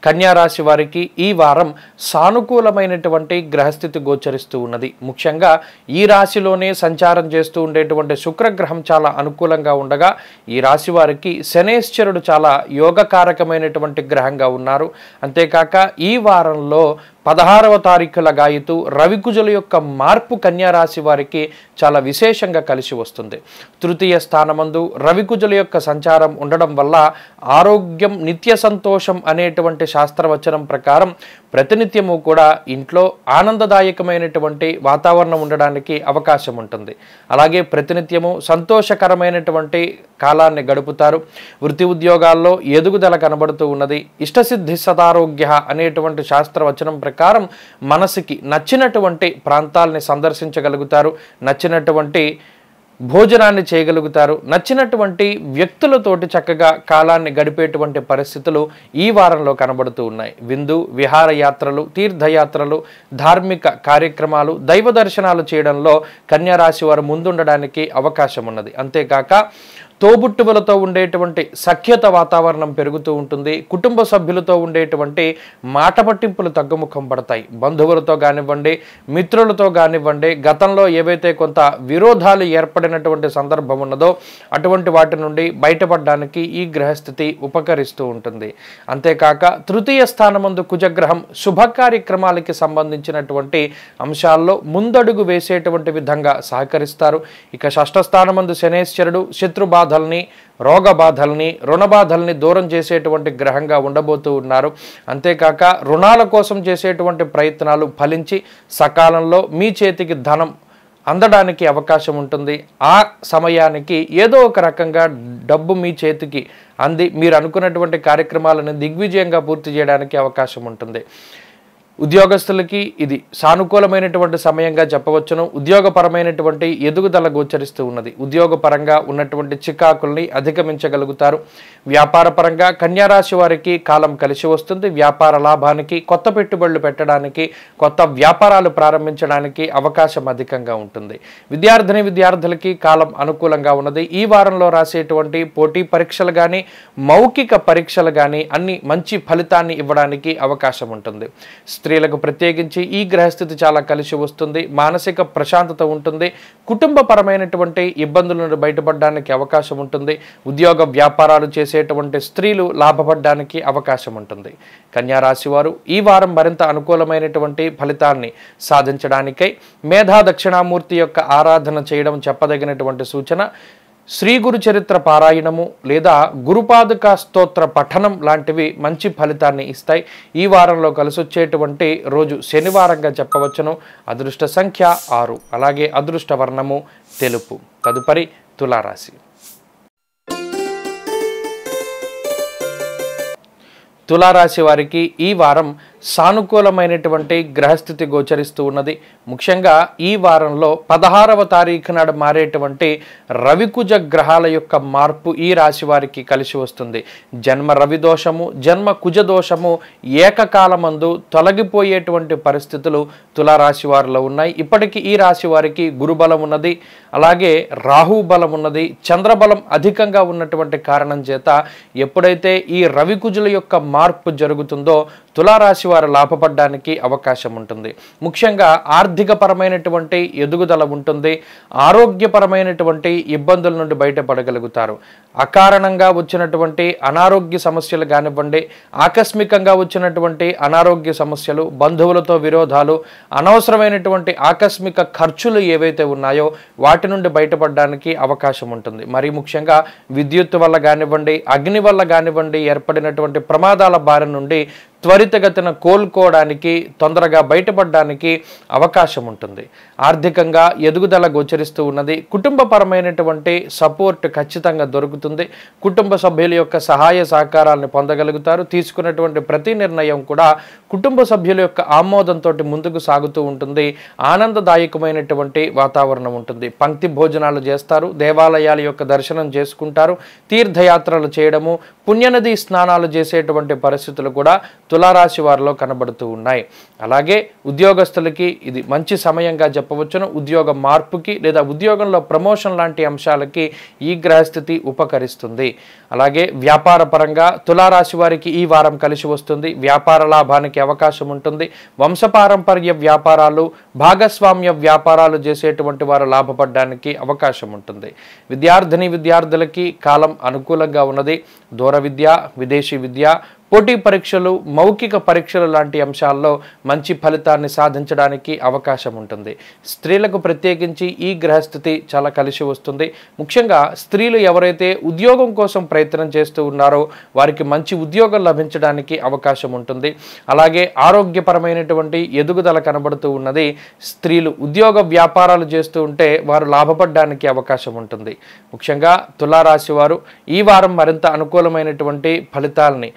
కన్యారాశి వారికి ఈ వారం సానుకూలమైనటువంటి గ్రహస్థితి గోచరిస్తూ ఉన్నది. ముఖ్యంగా ఈ రాశిలోనే సంచారం చేస్తూ ఉండేటువంటి శుక్రగ్రహం చాలా అనుకూలంగా ఉండగా ఈ రాశి వారికి శనేశ్వరుడు చాలా యోగకారకమైనటువంటి గ్రహంగా ఉన్నారు. అంతేకాక ఈ వారంలో 16వ తారీఖుల గాయతు రవికుజుల యొక్క మార్పు కన్యారాశి వారికి చాలా విశేషంగా కలిసి వస్తుంది. తృతీయ స్థానమందు రవికుజుల యొక్క సంచారం ఉండడం వల్ల ఆరోగ్యం, నిత్య సంతోషం అనేటువంటి శాస్త్రవచనం ప్రకారం ప్రతినిత్యము కూడా ఇంట్లో ఆనందదాయకమైనటువంటి వాతావరణం ఉండడానికి అవకాశం ఉంటుంది. అలాగే ప్రతినిత్యము సంతోషకరమైనటువంటి కాలాన్ని గడుపుతారు. వృత్తి ఉద్యోగాల్లో ఎదుగుదల కనబడుతూ ఉన్నది. ఇష్టసిద్ధి సదారోగ్య అనేటువంటి శాస్త్రవచనం ప్రకారం మనసుకి నచ్చినటువంటి ప్రాంతాలని సందర్శించగలుగుతారు. నచ్చినటువంటి భోజనాన్ని చేయగలుగుతారు. నచ్చినటువంటి వ్యక్తులతోటి చక్కగా కాలాన్ని గడిపేటువంటి పరిస్థితులు ఈ వారంలో కనబడుతూ ఉన్నాయి. విందు విహారయాత్రలు, తీర్థయాత్రలు, ధార్మిక కార్యక్రమాలు, దైవ దర్శనాలు చేయడంలో కన్యారాశి వారు ముందుండడానికి అవకాశం ఉన్నది. అంతేకాక తోబుట్టువులతో ఉండేటువంటి సఖ్యత వాతావరణం పెరుగుతూ ఉంటుంది. కుటుంబ సభ్యులతో ఉండేటువంటి మాట పట్టింపులు తగ్గుముఖం పడతాయి. బంధువులతో కానివ్వండి, మిత్రులతో కానివ్వండి, గతంలో ఏవైతే కొంత విరోధాలు ఏర్పడినటువంటి సందర్భం ఉన్నదో అటువంటి వాటి నుండి బయటపడడానికి ఈ గ్రహస్థితి ఉపకరిస్తూ ఉంటుంది. అంతేకాక తృతీయ స్థానమందు కుజగ్రహం శుభ కార్యక్రమాలకి సంబంధించినటువంటి అంశాల్లో ముందడుగు వేసేటువంటి విధంగా సహకరిస్తారు. ఇక షష్ఠ స్థానమందు శనేశ్వరుడు శత్రు బాధల్ని, రోగ బాధల్ని, రుణ బాధల్ని దూరం చేసేటువంటి గ్రహంగా ఉండబోతూ ఉన్నారు. అంతేకాక రుణాల కోసం చేసేటువంటి ప్రయత్నాలు ఫలించి సకాలంలో మీ చేతికి ధనం అందడానికి అవకాశం ఉంటుంది. ఆ సమయానికి ఏదో ఒక రకంగా డబ్బు మీ చేతికి అంది మీరు అనుకున్నటువంటి కార్యక్రమాలను దిగ్విజయంగా పూర్తి చేయడానికి అవకాశం ఉంటుంది. ఉద్యోగస్తులకి ఇది సానుకూలమైనటువంటి సమయంగా చెప్పవచ్చును. ఉద్యోగపరమైనటువంటి ఎదుగుదల గోచరిస్తూ ఉన్నది. ఉద్యోగపరంగా ఉన్నటువంటి చికాకుల్ని అధిగమించగలుగుతారు. వ్యాపారపరంగా కన్యారాశి వారికి కాలం కలిసి వస్తుంది. వ్యాపార లాభానికి, కొత్త పెట్టుబడులు పెట్టడానికి, కొత్త వ్యాపారాలు ప్రారంభించడానికి అవకాశం అధికంగా ఉంటుంది. విద్యార్థులకి కాలం అనుకూలంగా ఉన్నది. ఈ వారంలో రాసేటువంటి పోటీ పరీక్షలు కానీ, మౌఖిక పరీక్షలు కానీ అన్ని మంచి ఫలితాన్ని ఇవ్వడానికి అవకాశం ఉంటుంది. స్త్రీలకు ప్రత్యేకించి ఈ గ్రహస్థితి చాలా కలిసి వస్తుంది. మానసిక ప్రశాంతత ఉంటుంది. కుటుంబపరమైనటువంటి ఇబ్బందుల నుండి బయటపడడానికి అవకాశం ఉంటుంది. ఉద్యోగ వ్యాపారాలు చేసేటువంటి స్త్రీలు లాభపడడానికి అవకాశం ఉంటుంది. కన్యారాశి వారు ఈ వారం మరింత అనుకూలమైనటువంటి ఫలితాన్ని సాధించడానికై మేధా దక్షిణామూర్తి యొక్క ఆరాధన చేయడం చెప్పదగినటువంటి సూచన. శ్రీ గురు చరిత్ర పారాయణము లేదా గురుపాదుక స్తోత్ర పఠనం లాంటివి మంచి ఫలితాన్ని ఇస్తాయి. ఈ వారంలో కలిసొచ్చేటువంటి రోజు శనివారంగా చెప్పవచ్చును. అదృష్ట సంఖ్య 6, అలాగే అదృష్ట వర్ణము తెలుపు. తదుపరి తులారాశి. తులారాశి వారికి ఈ వారం సానుకూలమైనటువంటి గ్రహస్థితి గోచరిస్తూ ఉన్నది. ముఖ్యంగా ఈ వారంలో 16వ తారీఖు నాడు మారేటువంటి రవికుజ గ్రహాల యొక్క మార్పు ఈ రాశి వారికి కలిసి వస్తుంది. జన్మ రవి దోషము, జన్మ కుజ దోషము ఏకకాలమందు తొలగిపోయేటువంటి పరిస్థితులు తులారాశి వారిలో ఉన్నాయి. ఇప్పటికీ ఈ రాశి వారికి గురుబలం ఉన్నది, అలాగే రాహు బలం ఉన్నది, చంద్రబలం అధికంగా ఉన్నటువంటి కారణం చేత ఎప్పుడైతే ఈ రవికుజుల యొక్క మార్పు జరుగుతుందో తులారాశి వారు లాభపడడానికి అవకాశం ఉంటుంది. ముఖ్యంగా ఆర్థిక పరమైనటువంటి ఎదుగుదల ఉంటుంది. ఆరోగ్యపరమైనటువంటి ఇబ్బందుల నుండి బయటపడగలుగుతారు. అకారణంగా వచ్చినటువంటి అనారోగ్య సమస్యలు కానివ్వండి, ఆకస్మికంగా వచ్చినటువంటి అనారోగ్య సమస్యలు, బంధువులతో విరోధాలు, అనవసరమైనటువంటి ఆకస్మిక ఖర్చులు ఏవైతే ఉన్నాయో వాటి నుండి బయటపడడానికి అవకాశం ఉంటుంది. మరి ముఖ్యంగా విద్యుత్ వల్ల కానివ్వండి, అగ్ని వల్ల కానివ్వండి ఏర్పడినటువంటి ప్రమాదాల బారి నుండి త్వరితగతిన కోలుకోవడానికి, తొందరగా బయటపడడానికి అవకాశం ఉంటుంది. ఆర్థికంగా ఎదుగుదల గోచరిస్తూ ఉన్నది. కుటుంబపరమైనటువంటి సపోర్ట్ ఖచ్చితంగా దొరుకుతుంది. కుటుంబ సభ్యుల యొక్క సహాయ సహకారాలను పొందగలుగుతారు. తీసుకున్నటువంటి ప్రతి నిర్ణయం కూడా కుటుంబ సభ్యుల యొక్క ఆమోదంతో ముందుకు సాగుతూ ఉంటుంది. ఆనందదాయకమైనటువంటి వాతావరణం ఉంటుంది. పంక్తి భోజనాలు చేస్తారు, దేవాలయాల యొక్క దర్శనం చేసుకుంటారు, తీర్థయాత్రలు చేయడము, పుణ్యనది స్నానాలు చేసేటువంటి పరిస్థితులు కూడా తులారాశి వారిలో కనబడుతూ ఉన్నాయి. అలాగే ఉద్యోగస్తులకి ఇది మంచి సమయంగా చెప్పవచ్చును. ఉద్యోగ మార్పుకి లేదా ఉద్యోగంలో ప్రమోషన్ లాంటి అంశాలకి ఈ గ్రహస్థితి ఉపకరిస్తుంది. అలాగే వ్యాపార పరంగా తులారాశి వారికి ఈ వారం కలిసి వస్తుంది. వ్యాపార లాభానికి అవకాశం ఉంటుంది. వంశపారంపర్య వ్యాపారాలు, భాగస్వామ్య వ్యాపారాలు చేసేటువంటి వారు లాభపడడానికి అవకాశం ఉంటుంది. విద్యార్థులకి కాలం అనుకూలంగా ఉన్నది. దూర విద్య, విదేశీ విద్య, పోటీ పరీక్షలు, మౌఖిక పరీక్షలు లాంటి అంశాల్లో మంచి ఫలితాన్ని సాధించడానికి అవకాశం ఉంటుంది. స్త్రీలకు ప్రత్యేకించి ఈ గ్రహస్థితి చాలా కలిసి వస్తుంది. ముఖ్యంగా స్త్రీలు ఎవరైతే ఉద్యోగం కోసం ప్రయత్నం చేస్తూ ఉన్నారో వారికి మంచి ఉద్యోగం లభించడానికి అవకాశం ఉంటుంది. అలాగే ఆరోగ్యపరమైనటువంటి ఎదుగుదల కనబడుతూ ఉన్నది. స్త్రీలు ఉద్యోగ వ్యాపారాలు చేస్తూ ఉంటే వారు లాభపడడానికి అవకాశం ఉంటుంది. ముఖ్యంగా తులారాశి వారు ఈ వారం మరింత అనుకూలమైనటువంటి ఫలితాలని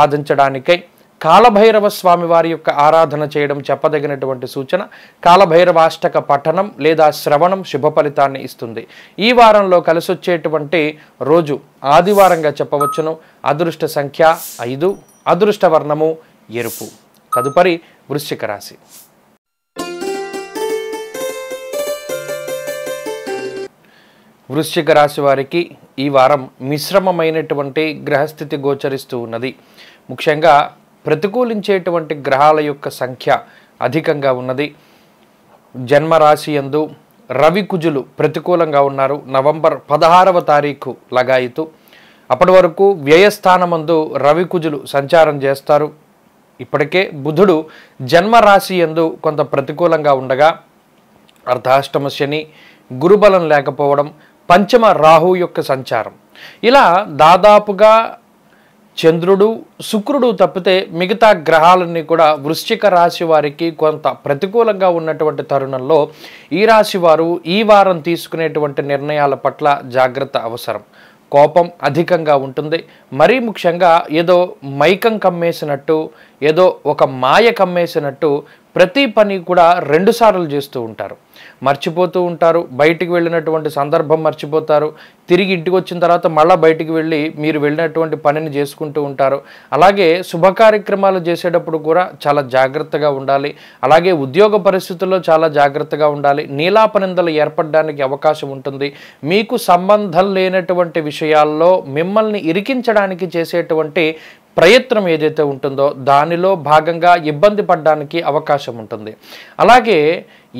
సాధించడానికై కాలభైరవ స్వామి వారి యొక్క ఆరాధన చేయడం చెప్పదగినటువంటి సూచన. కాలభైరవాష్టక పఠనం లేదా శ్రవణం శుభ ఫలితాన్ని ఇస్తుంది. ఈ వారంలో కలిసొచ్చేటువంటి రోజు ఆదివారంగా చెప్పవచ్చును. అదృష్ట సంఖ్య 5, అదృష్ట వర్ణము ఎరుపు. తదుపరి వృశ్చిక రాశి. వృశ్చిక రాశి వారికి ఈ వారం మిశ్రమమైనటువంటి గ్రహస్థితి గోచరిస్తూ ఉన్నది. ముఖ్యంగా ప్రతికూలించేటువంటి గ్రహాల యొక్క సంఖ్య అధికంగా ఉన్నది. జన్మరాశి యందు రవి కుజులు ప్రతికూలంగా ఉన్నారు. నవంబర్ 16వ తారీఖు లగాయితు. అప్పటి వరకు వ్యయస్థానమందు రవి కుజులు సంచారం చేస్తారు. ఇప్పటికే బుధుడు జన్మరాశి యందు కొంత ప్రతికూలంగా ఉండగా అర్ధాష్టమ శని, గురుబలం లేకపోవడం, పంచమ రాహు యొక్క సంచారం, ఇలా దాదాపుగా చంద్రుడు శుక్రుడు తప్పితే మిగతా గ్రహాలన్నీ కూడా వృశ్చిక రాశి వారికి కొంత ప్రతికూలంగా ఉన్నటువంటి తరుణంలో ఈ రాశి వారు ఈ వారం తీసుకునేటువంటి నిర్ణయాల పట్ల జాగ్రత్త అవసరం. కోపం అధికంగా ఉంటుంది. మరీ ముఖ్యంగా ఏదో మైకం కమ్మేసినట్టు, ఏదో ఒక మాయ కమ్మేసినట్టు ప్రతి పని కూడా 2 సార్లు చేస్తూ ఉంటారు. మర్చిపోతూ ఉంటారు. బయటికి వెళ్ళినటువంటి సందర్భం మర్చిపోతారు. తిరిగి ఇంటికి వచ్చిన తర్వాత మళ్ళీ బయటికి వెళ్ళి మీరు వెళ్ళినటువంటి పనిని చేసుకుంటూ ఉంటారు. అలాగే శుభ కార్యక్రమాలు చేసేటప్పుడు కూడా చాలా జాగ్రత్తగా ఉండాలి. అలాగే ఉద్యోగ పరిస్థితుల్లో చాలా జాగ్రత్తగా ఉండాలి. నీలాపనిందలు ఏర్పడడానికి అవకాశం ఉంటుంది. మీకు సంబంధం లేనటువంటి విషయాల్లో మిమ్మల్ని ఇరికించడానికి చేసేటువంటి ప్రయత్నం ఏదైతే ఉంటుందో దానిలో భాగంగా ఇబ్బంది పడడానికి అవకాశం ఉంటుంది. అలాగే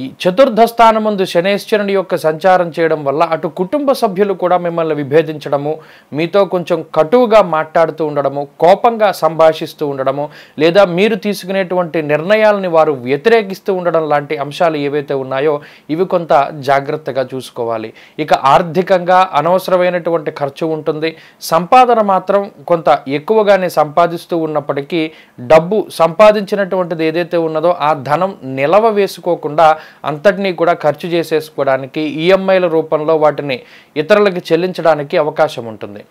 ఈ చతుర్థ స్థానమందు శనేశ్వరుని యొక్క సంచారం చేయడం వల్ల అటు కుటుంబ సభ్యులు కూడా మిమ్మల్ని విభేదించడము, మీతో కొంచెం కటువుగా మాట్లాడుతూ ఉండడము, కోపంగా సంభాషిస్తూ ఉండడము, లేదా మీరు తీసుకునేటువంటి నిర్ణయాలని వారు వ్యతిరేకిస్తూ ఉండడం లాంటి అంశాలు ఏవైతే ఉన్నాయో ఇవి కొంత జాగ్రత్తగా చూసుకోవాలి. ఇక ఆర్థికంగా అనవసరమైనటువంటి ఖర్చు ఉంటుంది. సంపాదన మాత్రం కొంత ఎక్కువగానే సంపాదిస్తూ ఉన్నప్పటికీ డబ్బు సంపాదించినటువంటిది ఏదైతే ఉన్నదో ఆ ధనం నిలవ వేసుకోకుండా అంతటినీ కూడా ఖర్చు చేసేసుకోవడానికి ఈఎంఐల రూపంలో వాటిని ఇతరులకు చెల్లించడానికి అవకాశం ఉంటుంది.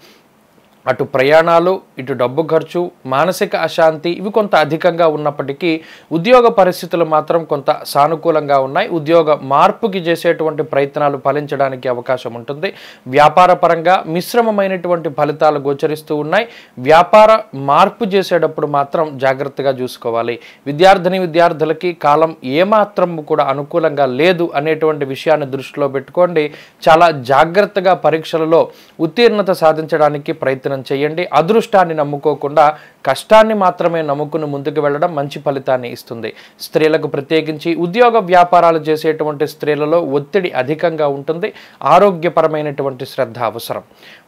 అటు ప్రయాణాలు, ఇటు డబ్బు ఖర్చు, మానసిక అశాంతి ఇవి కొంత అధికంగా ఉన్నప్పటికీ ఉద్యోగ పరిస్థితులు మాత్రం కొంత సానుకూలంగా ఉన్నాయి. ఉద్యోగ మార్పుకి చేసేటువంటి ప్రయత్నాలు ఫలించడానికి అవకాశం ఉంటుంది. వ్యాపార పరంగా మిశ్రమమైనటువంటి ఫలితాలు గోచరిస్తూ ఉన్నాయి. వ్యాపార మార్పు చేసేటప్పుడు మాత్రం జాగ్రత్తగా చూసుకోవాలి. విద్యార్థులకి కాలం ఏమాత్రం కూడా అనుకూలంగా లేదు అనేటువంటి విషయాన్ని దృష్టిలో పెట్టుకోండి. చాలా జాగ్రత్తగా పరీక్షలలో ఉత్తీర్ణత సాధించడానికి ప్రయత్నం చేయండి. అదృష్టాన్ని నమ్ముకోకుండా కష్టాన్ని మాత్రమే నమ్ముకుని ముందుకు వెళ్ళడం మంచి ఫలితాన్ని ఇస్తుంది. స్త్రీలకు ప్రత్యేకించి ఉద్యోగ వ్యాపారాలు చేసేటువంటి స్త్రీలలో ఒత్తిడి అధికంగా ఉంటుంది. ఆరోగ్యపరమైనటువంటి శ్రద్ధ అవసరం.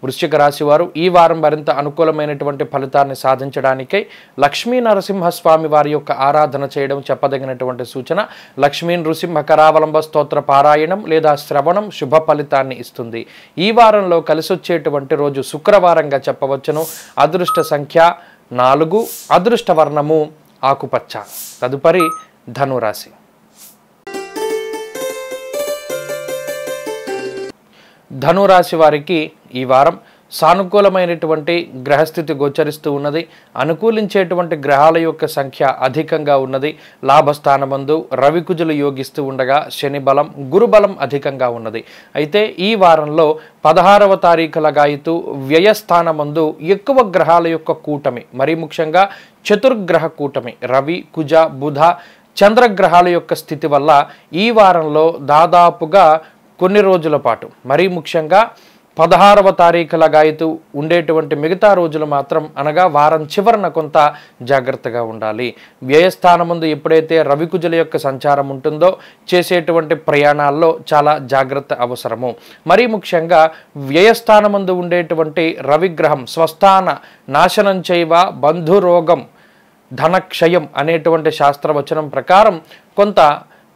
వృశ్చిక రాశి వారు ఈ వారం మరింత అనుకూలమైనటువంటి ఫలితాన్ని సాధించడానికై లక్ష్మీ నరసింహస్వామి వారి యొక్క ఆరాధన చేయడం చెప్పదగినటువంటి సూచన. లక్ష్మీ నృసింహ కరావలంబ స్తోత్ర పారాయణం లేదా శ్రవణం శుభ ఫలితాన్ని ఇస్తుంది. ఈ వారంలో కలిసొచ్చేటువంటి రోజు శుక్రవారంగా చెప్పవచ్చును. అదృష్ట సంఖ్య 4, అదృష్ట వర్ణము ఆకుపచ్చ. తదుపరి ధనురాశి. ధనురాశి వారికి ఈ వారం సానుకూలమైనటువంటి గ్రహస్థితి గోచరిస్తూ ఉన్నది. అనుకూలించేటువంటి గ్రహాల యొక్క సంఖ్య అధికంగా ఉన్నది. లాభస్థానమందు రవికుజులు యోగిస్తూ ఉండగా శని బలం, గురుబలం అధికంగా ఉన్నది. అయితే ఈ వారంలో 16వ తారీఖు లగాయితూ వ్యయస్థానమందు ఎక్కువ గ్రహాల యొక్క కూటమి, మరీ ముఖ్యంగా చతుర్గ్రహ కూటమి రవి, కుజ, బుధ, చంద్రగ్రహాల యొక్క స్థితి వల్ల ఈ వారంలో దాదాపుగా కొన్ని రోజుల పాటు, మరీ ముఖ్యంగా 16వ తారీఖు లగాయితూ ఉండేటువంటి మిగతా రోజులు మాత్రం అనగా వారం చివరన కొంత జాగ్రత్తగా ఉండాలి. వ్యయస్థానముందు ఎప్పుడైతే రవికుజుల యొక్క సంచారం ఉంటుందో చేసేటువంటి ప్రయాణాల్లో చాలా జాగ్రత్త అవసరము. మరీ ముఖ్యంగా వ్యయస్థానముందు ఉండేటువంటి రవిగ్రహం స్వస్థాన నాశనం చేయవ బంధురోగం ధనక్షయం అనేటువంటి శాస్త్రవచనం ప్రకారం కొంత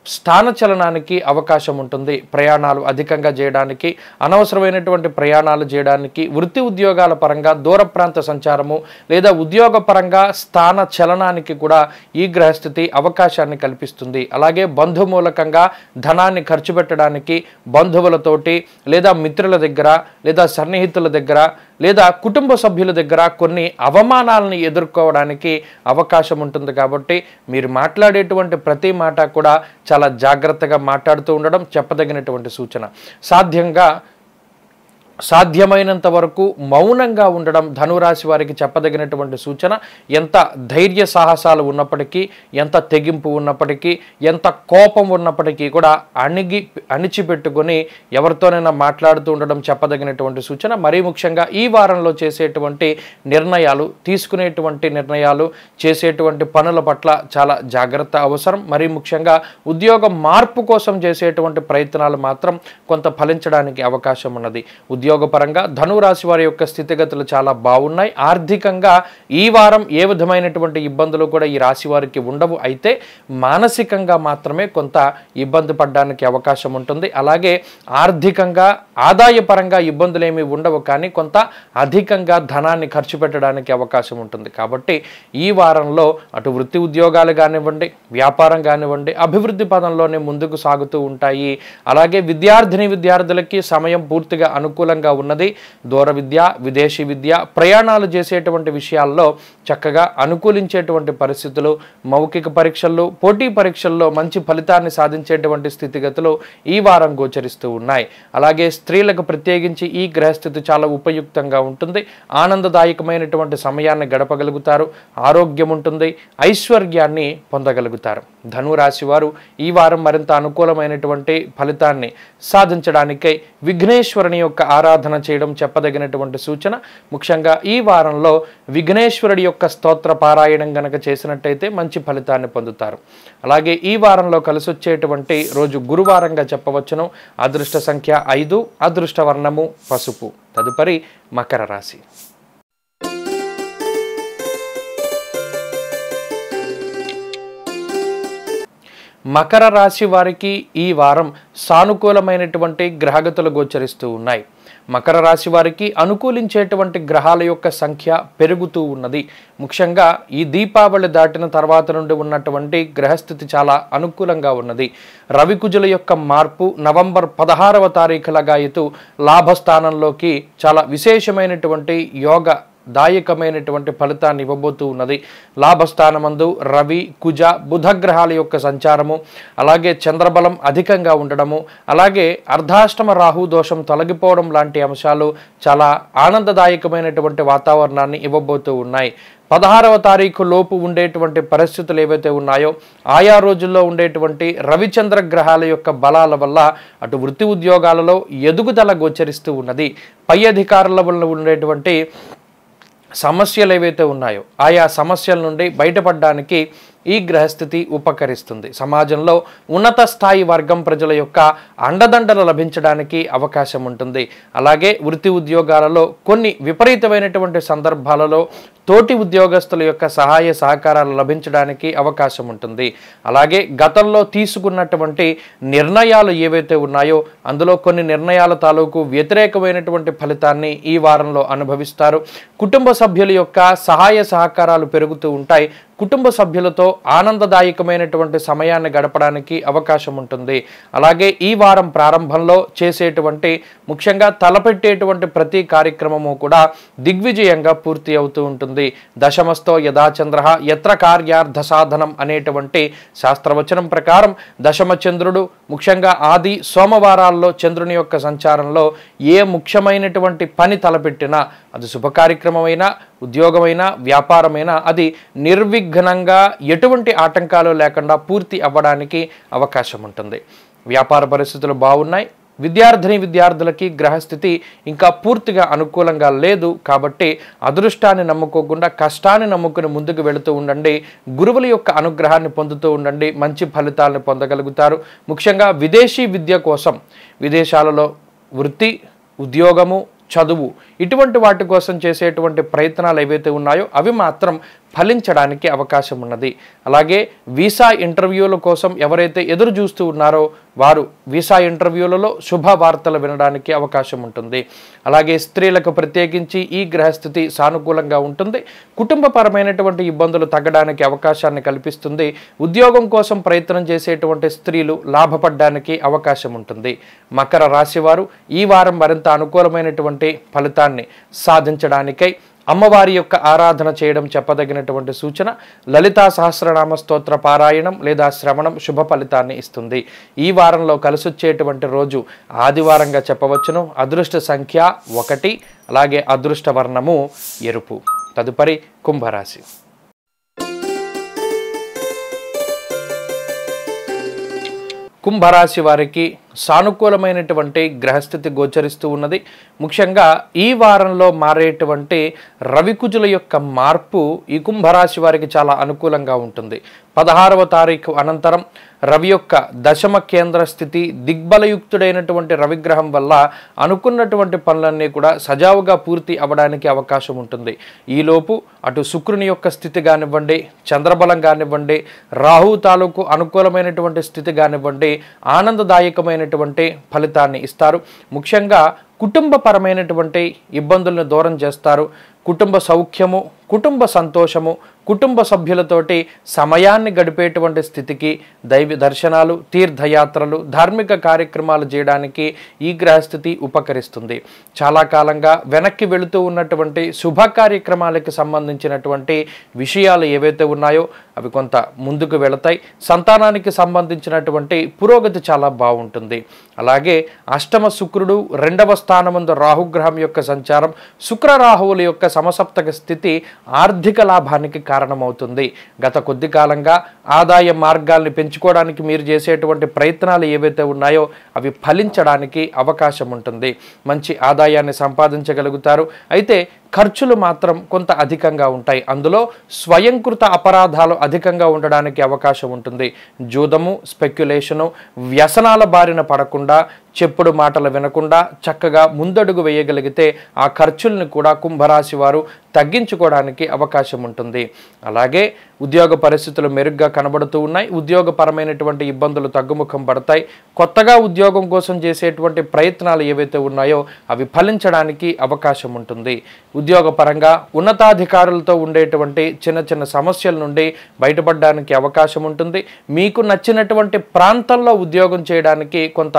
స్థానచలనానికి అవకాశం ఉంటుంది. ప్రయాణాలు అధికంగా చేయడానికి, అనవసరమైనటువంటి ప్రయాణాలు చేయడానికి, వృత్తి ఉద్యోగాల పరంగా దూర ప్రాంత సంచారము లేదా ఉద్యోగ పరంగా స్థాన చలనానికి కూడా ఈ గ్రహస్థితి అవకాశాన్ని కల్పిస్తుంది. అలాగే బంధుమూలకంగా ధనాన్ని ఖర్చు పెట్టడానికి బంధువులతోటి లేదా మిత్రుల దగ్గర లేదా సన్నిహితుల దగ్గర లేదా కుటుంబ సభ్యుల దగ్గర కొన్ని అవమానాలను ఎదుర్కోవడానికి అవకాశం ఉంటుంది. కాబట్టి మీరు మాట్లాడేటువంటి ప్రతి మాట కూడా చాలా జాగ్రత్తగా మాట్లాడుతూ ఉండడం చెప్పదగినటువంటి సూచన. సాధ్యంగా సాధ్యమైనంత వరకు మౌనంగా ఉండడం ధనురాశి వారికి చెప్పదగినటువంటి సూచన. ఎంత ధైర్య సాహసాలు ఉన్నప్పటికీ, ఎంత తెగింపు ఉన్నప్పటికీ, ఎంత కోపం ఉన్నప్పటికీ కూడా అణిచిపెట్టుకొని ఎవరితోనైనా మాట్లాడుతూ ఉండడం చెప్పదగినటువంటి సూచన. మరీ ముఖ్యంగా ఈ వారంలో చేసేటువంటి నిర్ణయాలు, తీసుకునేటువంటి నిర్ణయాలు, చేసేటువంటి పనుల పట్ల చాలా జాగ్రత్త అవసరం. మరీ ముఖ్యంగా ఉద్యోగ మార్పు కోసం చేసేటువంటి ప్రయత్నాలు మాత్రం కొంత ఫలించడానికి అవకాశం ఉన్నది. ఉద్యోగపరంగా ధనురాశి వారి యొక్క స్థితిగతులు చాలా బాగున్నాయి. ఆర్థికంగా ఈ వారం ఏ విధమైనటువంటి ఇబ్బందులు కూడా ఈ రాశి వారికి ఉండవు. అయితే మానసికంగా మాత్రమే కొంత ఇబ్బంది పడడానికి అవకాశం ఉంటుంది. అలాగే ఆర్థికంగా ఆదాయపరంగా ఇబ్బందులు ఏమీ ఉండవు, కానీ కొంత అధికంగా ధనాన్ని ఖర్చు పెట్టడానికి అవకాశం ఉంటుంది. కాబట్టి ఈ వారంలో అటు వృత్తి ఉద్యోగాలు కానివ్వండి, వ్యాపారం కానివ్వండి, అభివృద్ధి పదంలోనే ముందుకు సాగుతూ ఉంటాయి. అలాగే విద్యార్థులకి సమయం పూర్తిగా అనుకూలంగా ఉన్నది. దూర విద్య, విదేశీ విద్య, ప్రయాణాలు చేసేటువంటి విషయాల్లో చక్కగా అనుకూలించేటువంటి పరిస్థితులు, మౌఖిక పరీక్షల్లో, పోటీ పరీక్షల్లో మంచి ఫలితాన్ని సాధించేటువంటి స్థితిగతులు ఈ వారం గోచరిస్తూ ఉన్నాయి. అలాగే స్త్రీలకు ప్రత్యేకించి ఈ గ్రహస్థితి చాలా ఉపయుక్తంగా ఉంటుంది. ఆనందదాయకమైనటువంటి సమయాన్ని గడపగలుగుతారు. ఆరోగ్యం ఉంటుంది, ఐశ్వర్యాన్ని పొందగలుగుతారు. ధనురాశి వారు ఈ వారం మరింత అనుకూలమైనటువంటి ఫలితాన్ని సాధించడానికై విఘ్నేశ్వరుని యొక్క ఆరాధన చేయడం చెప్పదగినటువంటి సూచన. ముఖ్యంగా ఈ వారంలో విఘ్నేశ్వరుడి యొక్క స్తోత్ర పారాయణం గనక చేసినట్టయితే మంచి ఫలితాన్ని పొందుతారు. అలాగే ఈ వారంలో కలిసొచ్చేటువంటి రోజు గురువారంగా చెప్పవచ్చును. అదృష్ట సంఖ్య 5, అదృష్ట వర్ణము పసుపు. తదుపరి మకర రాశి. మకర రాశి వారికి ఈ వారం సానుకూలమైనటువంటి గ్రహగతులు గోచరిస్తూ ఉన్నాయి. మకర రాశి వారికి అనుకూలించేటువంటి గ్రహాల యొక్క సంఖ్య పెరుగుతూ ఉన్నది. ముఖ్యంగా ఈ దీపావళి దాటిన తర్వాత నుండి ఉన్నటువంటి గ్రహస్థితి చాలా అనుకూలంగా ఉన్నది. రవికుజుల యొక్క మార్పు నవంబర్ 16వ తారీఖులగా ఇటు లాభస్థానంలోకి చాలా విశేషమైనటువంటి యోగ దాయకమైనటువంటి ఫలితాన్ని ఇవ్వబోతూ ఉన్నది. లాభస్థానమందు రవి, కుజ, బుధ గ్రహాల యొక్క సంచారము, అలాగే చంద్రబలం అధికంగా ఉండడము, అలాగే అర్ధాష్టమ రాహు దోషం తొలగిపోవడం లాంటి అంశాలు చాలా ఆనందదాయకమైనటువంటి వాతావరణాన్ని ఇవ్వబోతూ ఉన్నాయి. 16వ తారీఖు లోపు ఉండేటువంటి పరిస్థితులు ఏవైతే ఉన్నాయో ఆయా రోజుల్లో ఉండేటువంటి రవిచంద్ర గ్రహాల యొక్క బలాల వల్ల అటు వృత్తి ఉద్యోగాలలో ఎదుగుదల గోచరిస్తూ ఉన్నది. పై అధికారుల వల్ల ఉండేటువంటి సమస్యలు ఏవైతే ఉన్నాయో ఆయా సమస్యల నుండి బయటపడడానికి ఈ గ్రహస్థితి ఉపకరిస్తుంది. సమాజంలో ఉన్నత స్థాయి వర్గం ప్రజల యొక్క అండదండలు లభించడానికి అవకాశం ఉంటుంది. అలాగే వృత్తి ఉద్యోగాలలో కొన్ని విపరీతమైనటువంటి సందర్భాలలో తోటి ఉద్యోగస్తుల యొక్క సహాయ సహకారాలు లభించడానికి అవకాశం ఉంటుంది. అలాగే గతంలో తీసుకున్నటువంటి నిర్ణయాలు ఏవైతే ఉన్నాయో అందులో కొన్ని నిర్ణయాల తాలూకు వ్యతిరేకమైనటువంటి ఫలితాన్ని ఈ వారంలో అనుభవిస్తారు. కుటుంబ సభ్యుల యొక్క సహాయ సహకారాలు పెరుగుతూ ఉంటాయి. కుటుంబ సభ్యులతో ఆనందదాయకమైనటువంటి సమయాన్ని గడపడానికి అవకాశం ఉంటుంది. అలాగే ఈ వారం ప్రారంభంలో చేసేటువంటి ముఖ్యంగా తలపెట్టేటువంటి ప్రతి కార్యక్రమము కూడా దిగ్విజయంగా పూర్తి అవుతూ ఉంటుంది. దశమస్తో యథాచంద్ర యత్ర కార్యార్థ సాధనం అనేటువంటి శాస్త్రవచనం ప్రకారం దశమ చంద్రుడు ముఖ్యంగా ఆది సోమవారాల్లో చంద్రుని యొక్క సంచారంలో ఏ ముఖ్యమైనటువంటి పని తలపెట్టినా అది శుభ కార్యక్రమమైనా, ఉద్యోగమైనా, వ్యాపారమైనా అది నిర్విఘ్నంగా ఎటువంటి ఆటంకాలు లేకుండా పూర్తి అవ్వడానికి అవకాశం ఉంటుంది. వ్యాపార పరిస్థితులు బాగున్నాయి. విద్యార్థులకి గ్రహస్థితి ఇంకా పూర్తిగా అనుకూలంగా లేదు. కాబట్టి అదృష్టాన్ని నమ్ముకోకుండా కష్టాన్ని నమ్ముకుని ముందుకు వెళుతూ ఉండండి. గురువుల యొక్క అనుగ్రహాన్ని పొందుతూ ఉండండి. మంచి ఫలితాలను పొందగలుగుతారు. ముఖ్యంగా విదేశీ విద్య కోసం విదేశాలలో వృత్తి, ఉద్యోగము, చదువు ఇటువంటి వాటి కోసం చేసేటువంటి ప్రయత్నాలు ఏవైతే ఉన్నాయో అవి మాత్రం ఫలించడానికి అవకాశం ఉన్నది. అలాగే వీసా ఇంటర్వ్యూల కోసం ఎవరైతే ఎదురు చూస్తూ ఉన్నారో వారు వీసా ఇంటర్వ్యూలలో శుభవార్తలు వినడానికి అవకాశం ఉంటుంది. అలాగే స్త్రీలకు ప్రత్యేకించి ఈ గ్రహస్థితి సానుకూలంగా ఉంటుంది. కుటుంబపరమైనటువంటి ఇబ్బందులు తగ్గడానికి అవకాశాన్ని కల్పిస్తుంది. ఉద్యోగం కోసం ప్రయత్నం చేసేటువంటి స్త్రీలు లాభపడడానికి అవకాశం ఉంటుంది. మకర రాశి వారు ఈ వారం మరింత అనుకూలమైనటువంటి ఫలితాన్ని సాధించడానికై అమ్మవారి యొక్క ఆరాధన చేయడం చెప్పదగినటువంటి సూచన. లలితా సహస్రనామ స్తోత్ర పారాయణం లేదా శ్రవణం శుభ ఫలితాన్ని ఇస్తుంది. ఈ వారంలో కలిసొచ్చేటువంటి రోజు ఆదివారంగా చెప్పవచ్చును. అదృష్ట సంఖ్య 1, అలాగే అదృష్ట వర్ణము ఎరుపు. తదుపరి కుంభరాశి. కుంభరాశి వారికి సానుకూలమైనటువంటి గ్రహస్థితి గోచరిస్తూ ఉన్నది. ముఖ్యంగా ఈ వారంలో మారేటువంటి రవికుజుల యొక్క మార్పు ఈ కుంభరాశి వారికి చాలా అనుకూలంగా ఉంటుంది. 16వ తారీఖు అనంతరం రవి యొక్క దశమ కేంద్ర స్థితి దిగ్బలయుక్తుడైనటువంటి రవిగ్రహం వల్ల అనుకున్నటువంటి పనులన్నీ కూడా సజావుగా పూర్తి అవ్వడానికి అవకాశం ఉంటుంది. ఈలోపు అటు శుక్రుని యొక్క స్థితి కానివ్వండి, చంద్రబలం కానివ్వండి, రాహు తాలూకు అనుకూలమైనటువంటి స్థితి కానివ్వండి, ఆనందదాయకమైనటువంటి ఫలితాన్ని ఇస్తారు. ముఖ్యంగా కుటుంబపరమైనటువంటి ఇబ్బందులను దూరం చేస్తారు. కుటుంబ సౌఖ్యము, కుటుంబ సంతోషము, కుటుంబ సభ్యులతోటి సమయాన్ని గడిపేటువంటి స్థితికి దైవ దర్శనాలు, తీర్థయాత్రలు, ధార్మిక కార్యక్రమాలు చేయడానికి ఈ గ్రహస్థితి ఉపకరిస్తుంది. చాలా కాలంగా వెనక్కి వెళుతూ ఉన్నటువంటి శుభ కార్యక్రమాలకు సంబంధించినటువంటి విషయాలు ఏవైతే ఉన్నాయో అవి కొంత ముందుకు వెళతాయి. సంతానానికి సంబంధించినటువంటి పురోగతి చాలా బాగుంటుంది. అలాగే అష్టమ శుక్రుడు, 2వ స్థానమందు రాహుగ్రహం యొక్క సంచారం, శుక్ర రాహువుల యొక్క సమసప్తక స్థితి ఆర్థిక లాభానికి కారణమవుతుంది. గత కొద్ది కాలంగా ఆదాయ మార్గాల్ని పెంచుకోవడానికి మీరు చేసేటువంటి ప్రయత్నాలు ఏవైతే ఉన్నాయో అవి ఫలించడానికి అవకాశం ఉంటుంది. మంచి ఆదాయాన్ని సంపాదించగలుగుతారు. అయితే ఖర్చులు మాత్రం కొంత అధికంగా ఉంటాయి. అందులో స్వయంకృత అపరాధాలు అధికంగా ఉండడానికి అవకాశం ఉంటుంది. జూదము, స్పెక్యులేషను, వ్యసనాల బారిన పడకుండా, చెప్పుడు మాటలు వినకుండా చక్కగా ముందడుగు వేయగలిగితే ఆ ఖర్చుల్ని కూడా కుంభరాశి వారు తగ్గించుకోవడానికి అవకాశం ఉంటుంది. అలాగే ఉద్యోగ పరిస్థితులు మెరుగ్గా కనబడుతూ ఉన్నాయి. ఉద్యోగపరమైనటువంటి ఇబ్బందులు తగ్గుముఖం పడతాయి. కొత్తగా ఉద్యోగం కోసం చేసేటువంటి ప్రయత్నాలు ఏవైతే ఉన్నాయో అవి ఫలించడానికి అవకాశం ఉంటుంది. ఉద్యోగపరంగా ఉన్నతాధికారులతో ఉండేటువంటి చిన్న చిన్న సమస్యల నుండి బయటపడడానికి అవకాశం ఉంటుంది. మీకు నచ్చినటువంటి ప్రాంతంలో ఉద్యోగం చేయడానికి కొంత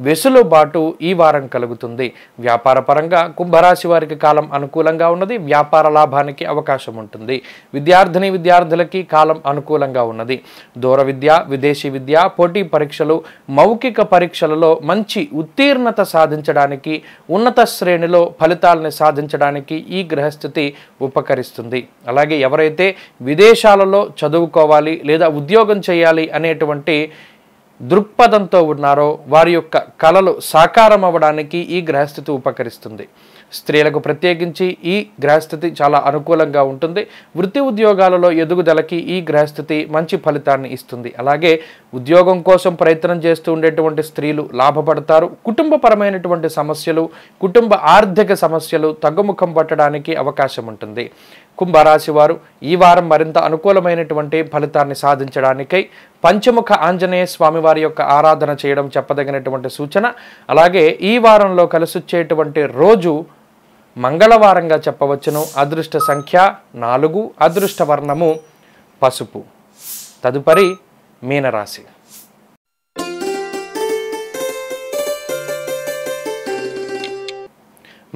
వెసులుబాటు ఈ వారం కలుగుతుంది. వ్యాపార పరంగా కుంభరాశి వారికి కాలం అనుకూలంగా ఉన్నది. వ్యాపార లాభానికి అవకాశం ఉంటుంది. విద్యార్థినులకి కాలం అనుకూలంగా ఉన్నది. దూర విద్య, విదేశీ విద్య, పోటీ పరీక్షలు, మౌఖిక పరీక్షలలో మంచి ఉత్తీర్ణత సాధించడానికి, ఉన్నత శ్రేణిలో ఫలితాలను సాధించడానికి ఈ గ్రహస్థితి ఉపకరిస్తుంది. అలాగే ఎవరైతే విదేశాలలో చదువుకోవాలి లేదా ఉద్యోగం చేయాలి అనేటువంటి దృక్పథంతో ఉన్నారో వారి యొక్క కలలు సాకారం అవ్వడానికి ఈ గ్రహస్థితి ఉపకరిస్తుంది. స్త్రీలకు ప్రత్యేకించి ఈ గ్రహస్థితి చాలా అనుకూలంగా ఉంటుంది. వృత్తి ఉద్యోగాలలో ఎదుగుదలకి ఈ గ్రహస్థితి మంచి ఫలితాన్ని ఇస్తుంది. అలాగే ఉద్యోగం కోసం ప్రయత్నం చేస్తూ ఉండేటువంటి స్త్రీలు లాభపడతారు. కుటుంబపరమైనటువంటి సమస్యలు, కుటుంబ ఆర్థిక సమస్యలు తగ్గుముఖం పట్టడానికి అవకాశం ఉంటుంది. కుంభరాశి వారు ఈ వారం మరింత అనుకూలమైనటువంటి ఫలితాన్ని సాధించడానికై పంచముఖ ఆంజనేయ స్వామి వారి యొక్క ఆరాధన చేయడం చెప్పదగినటువంటి సూచన. అలాగే ఈ వారంలో కలిసొచ్చేటువంటి రోజు మంగళవారంగా చెప్పవచ్చును. అదృష్ట సంఖ్య 4, అదృష్ట వర్ణము పసుపు. తదుపరి మీనరాశి.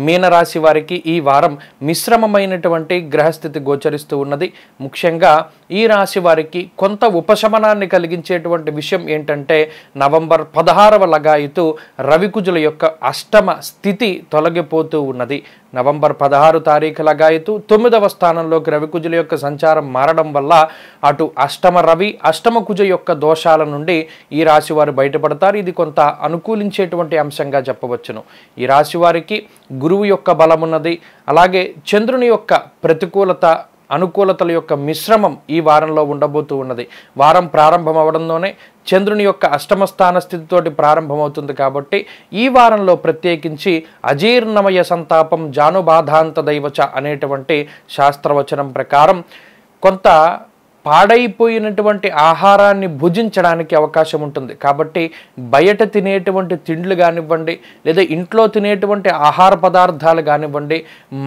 మీనరాశి వారికి ఈ వారం మిశ్రమమైనటువంటి గ్రహస్థితి గోచరిస్తూ ఉన్నది. ముఖ్యంగా ఈ రాశి వారికి కొంత ఉపశమనాన్ని కలిగించేటువంటి విషయం ఏంటంటే నవంబర్ 16వ లగాయతు రవికుజుల యొక్క అష్టమ స్థితి తొలగిపోతూ ఉన్నది. నవంబర్ 16 తారీఖు లగాయతు 9వ స్థానంలోకి రవికుజుల యొక్క సంచారం మారడం వల్ల అటు అష్టమ రవి, అష్టమ కుజ యొక్క దోషాల నుండి ఈ రాశి వారు బయటపడతారు. ఇది కొంత అనుకూలించేటువంటి అంశంగా చెప్పవచ్చును. ఈ రాశి వారికి గురువు యొక్క బలమున్నది. అలాగే చంద్రుని యొక్క ప్రతికూలత, అనుకూలతల యొక్క మిశ్రమం ఈ వారంలో ఉండబోతూ ఉన్నది. వారం ప్రారంభం అవడంలోనే చంద్రుని యొక్క అష్టమ స్థాన స్థితితోటి ప్రారంభమవుతుంది. కాబట్టి ఈ వారంలో ప్రత్యేకించి అజీర్ణమయ సంతాపం జానుబాధాంత దైవచ అనేటువంటి శాస్త్రవచనం ప్రకారం కొంత పాడైపోయినటువంటి ఆహారాన్ని భుజించడానికి అవకాశం ఉంటుంది. కాబట్టి బయట తినేటువంటి తిండ్లు కానివ్వండి, లేదా ఇంట్లో తినేటువంటి ఆహార పదార్థాలు కానివ్వండి,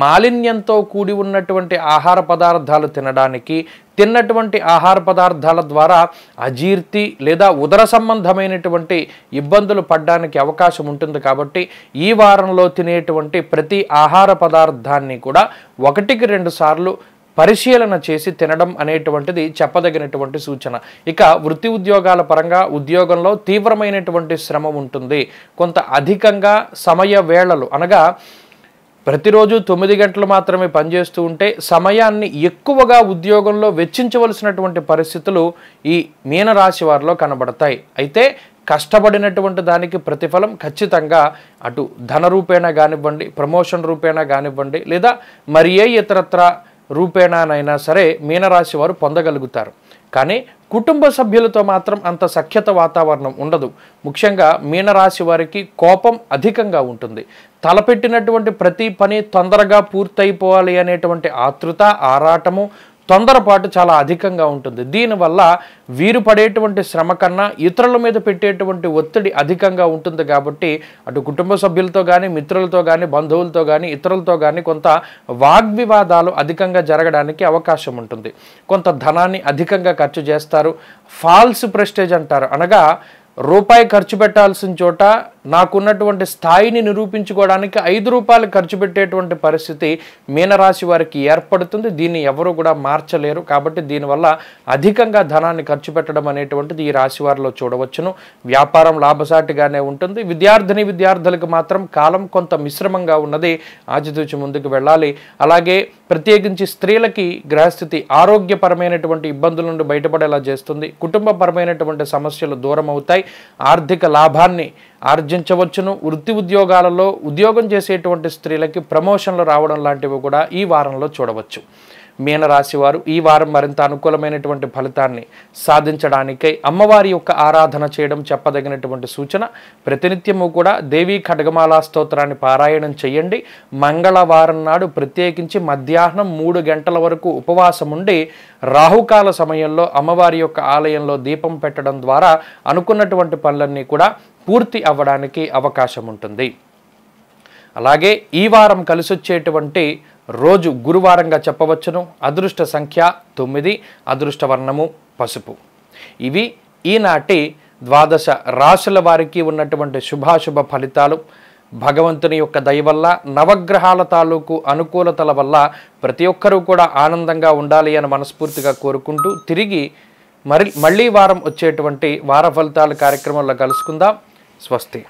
మాలిన్యంతో కూడి ఉన్నటువంటి ఆహార పదార్థాలు తినడానికి, తిన్నటువంటి ఆహార పదార్థాల ద్వారా అజీర్తి లేదా ఉదర సంబంధమైనటువంటి ఇబ్బందులు పడడానికి అవకాశం ఉంటుంది. కాబట్టి ఈ వారంలో తినేటువంటి ప్రతి ఆహార పదార్థాన్ని కూడా 1-2 సార్లు పరిశీలన చేసి తినడం అనేటువంటిది చెప్పదగినటువంటి సూచన. ఇక వృత్తి ఉద్యోగాల పరంగా ఉద్యోగంలో తీవ్రమైనటువంటి శ్రమ ఉంటుంది. కొంత అధికంగా సమయ వేళలు అనగా ప్రతిరోజు 9 గంటలు మాత్రమే పనిచేస్తూ ఉంటే సమయాన్ని ఎక్కువగా ఉద్యోగంలో వెచ్చించవలసినటువంటి పరిస్థితులు ఈ మీనరాశి వారిలో కనబడతాయి. అయితే కష్టపడినటువంటి దానికి ప్రతిఫలం ఖచ్చితంగా అటు ధన రూపేణా కానివ్వండి, ప్రమోషన్ రూపేణా కానివ్వండి, లేదా మరి ఏ ఇతరత్ర రూపేణానైనా సరే మీనరాశి వారు పొందగలుగుతారు. కానీ కుటుంబ సభ్యులతో మాత్రం అంత సఖ్యత వాతావరణం ఉండదు. ముఖ్యంగా మీనరాశి వారికి కోపం అధికంగా ఉంటుంది. తలపెట్టినటువంటి ప్రతి పని తొందరగా పూర్తయిపోవాలి అనేటువంటి ఆతృత, ఆరాటము, తొందరపాటు చాలా అధికంగా ఉంటుంది. దీనివల్ల వీరు పడేటువంటి శ్రమ కన్నా ఇతరుల మీద పెట్టేటువంటి ఒత్తిడి అధికంగా ఉంటుంది. కాబట్టి అటు కుటుంబ సభ్యులతో కానీ, మిత్రులతో కానీ, బంధువులతో కానీ, ఇతరులతో కానీ కొంత వాగ్వివాదాలు అధికంగా జరగడానికి అవకాశం ఉంటుంది. కొంత ధనాన్ని అధికంగా ఖర్చు చేస్తారు. ఫాల్స్ ప్రెస్టేజ్ అంటారు. అనగా రూపాయి ఖర్చు పెట్టాల్సిన చోట నాకున్నటువంటి స్థాయిని నిరూపించుకోవడానికి 5 రూపాయలు ఖర్చు పెట్టేటువంటి పరిస్థితి మీనరాశి వారికి ఏర్పడుతుంది. దీన్ని ఎవరు కూడా మార్చలేరు. కాబట్టి దీనివల్ల అధికంగా ధనాన్ని ఖర్చు పెట్టడం అనేటువంటిది ఈ రాశి వారిలో చూడవచ్చును. వ్యాపారం లాభసాటిగానే ఉంటుంది. విద్యార్థులకు మాత్రం కాలం కొంత మిశ్రమంగా ఉన్నది. ఆచితూచి ముందుకు వెళ్ళాలి. అలాగే ప్రత్యేకించి స్త్రీలకి గ్రహస్థితి ఆరోగ్యపరమైనటువంటి ఇబ్బందుల నుండి బయటపడేలా చేస్తుంది. కుటుంబపరమైనటువంటి సమస్యలు దూరం అవుతాయి. ఆర్థిక లాభాన్ని ఆర్జించవచ్చును. వృత్తి ఉద్యోగాలలో ఉద్యోగం చేసేటువంటి స్త్రీలకి ప్రమోషన్లు రావడం లాంటివి కూడా ఈ వారంలో చూడవచ్చు. మీనరాశి వారు ఈ వారం మరింత అనుకూలమైనటువంటి ఫలితాన్ని సాధించడానికై అమ్మవారి యొక్క ఆరాధన చేయడం చెప్పదగినటువంటి సూచన. ప్రతినిత్యము కూడా దేవీ ఖడ్గమాలా స్తోత్రాన్ని పారాయణం చేయండి. మంగళవారం నాడు ప్రత్యేకించి మధ్యాహ్నం 3 గంటల వరకు ఉపవాసం ఉండి రాహుకాల సమయంలో అమ్మవారి యొక్క ఆలయంలో దీపం పెట్టడం ద్వారా అనుకున్నటువంటి పనులన్నీ కూడా పూర్తి అవ్వడానికి అవకాశం ఉంటుంది. అలాగే ఈ వారం కలిసొచ్చేటువంటి రోజు గురువారంగా చెప్పవచ్చును. అదృష్ట సంఖ్య 9, అదృష్ట వర్ణము పసుపు. ఇవి ఈనాటి 12 రాశుల వారికి ఉన్నటువంటి శుభాశుభ ఫలితాలు. భగవంతుని యొక్క దయ వల్ల, నవగ్రహాల తాలూకు అనుకూలతల వల్ల ప్రతి ఒక్కరూ కూడా ఆనందంగా ఉండాలి అని మనస్ఫూర్తిగా కోరుకుంటూ తిరిగి మళ్ళీ వారం వచ్చేటువంటి వార ఫలితాల కార్యక్రమంలో కలుసుకుందాం. స్వస్తి.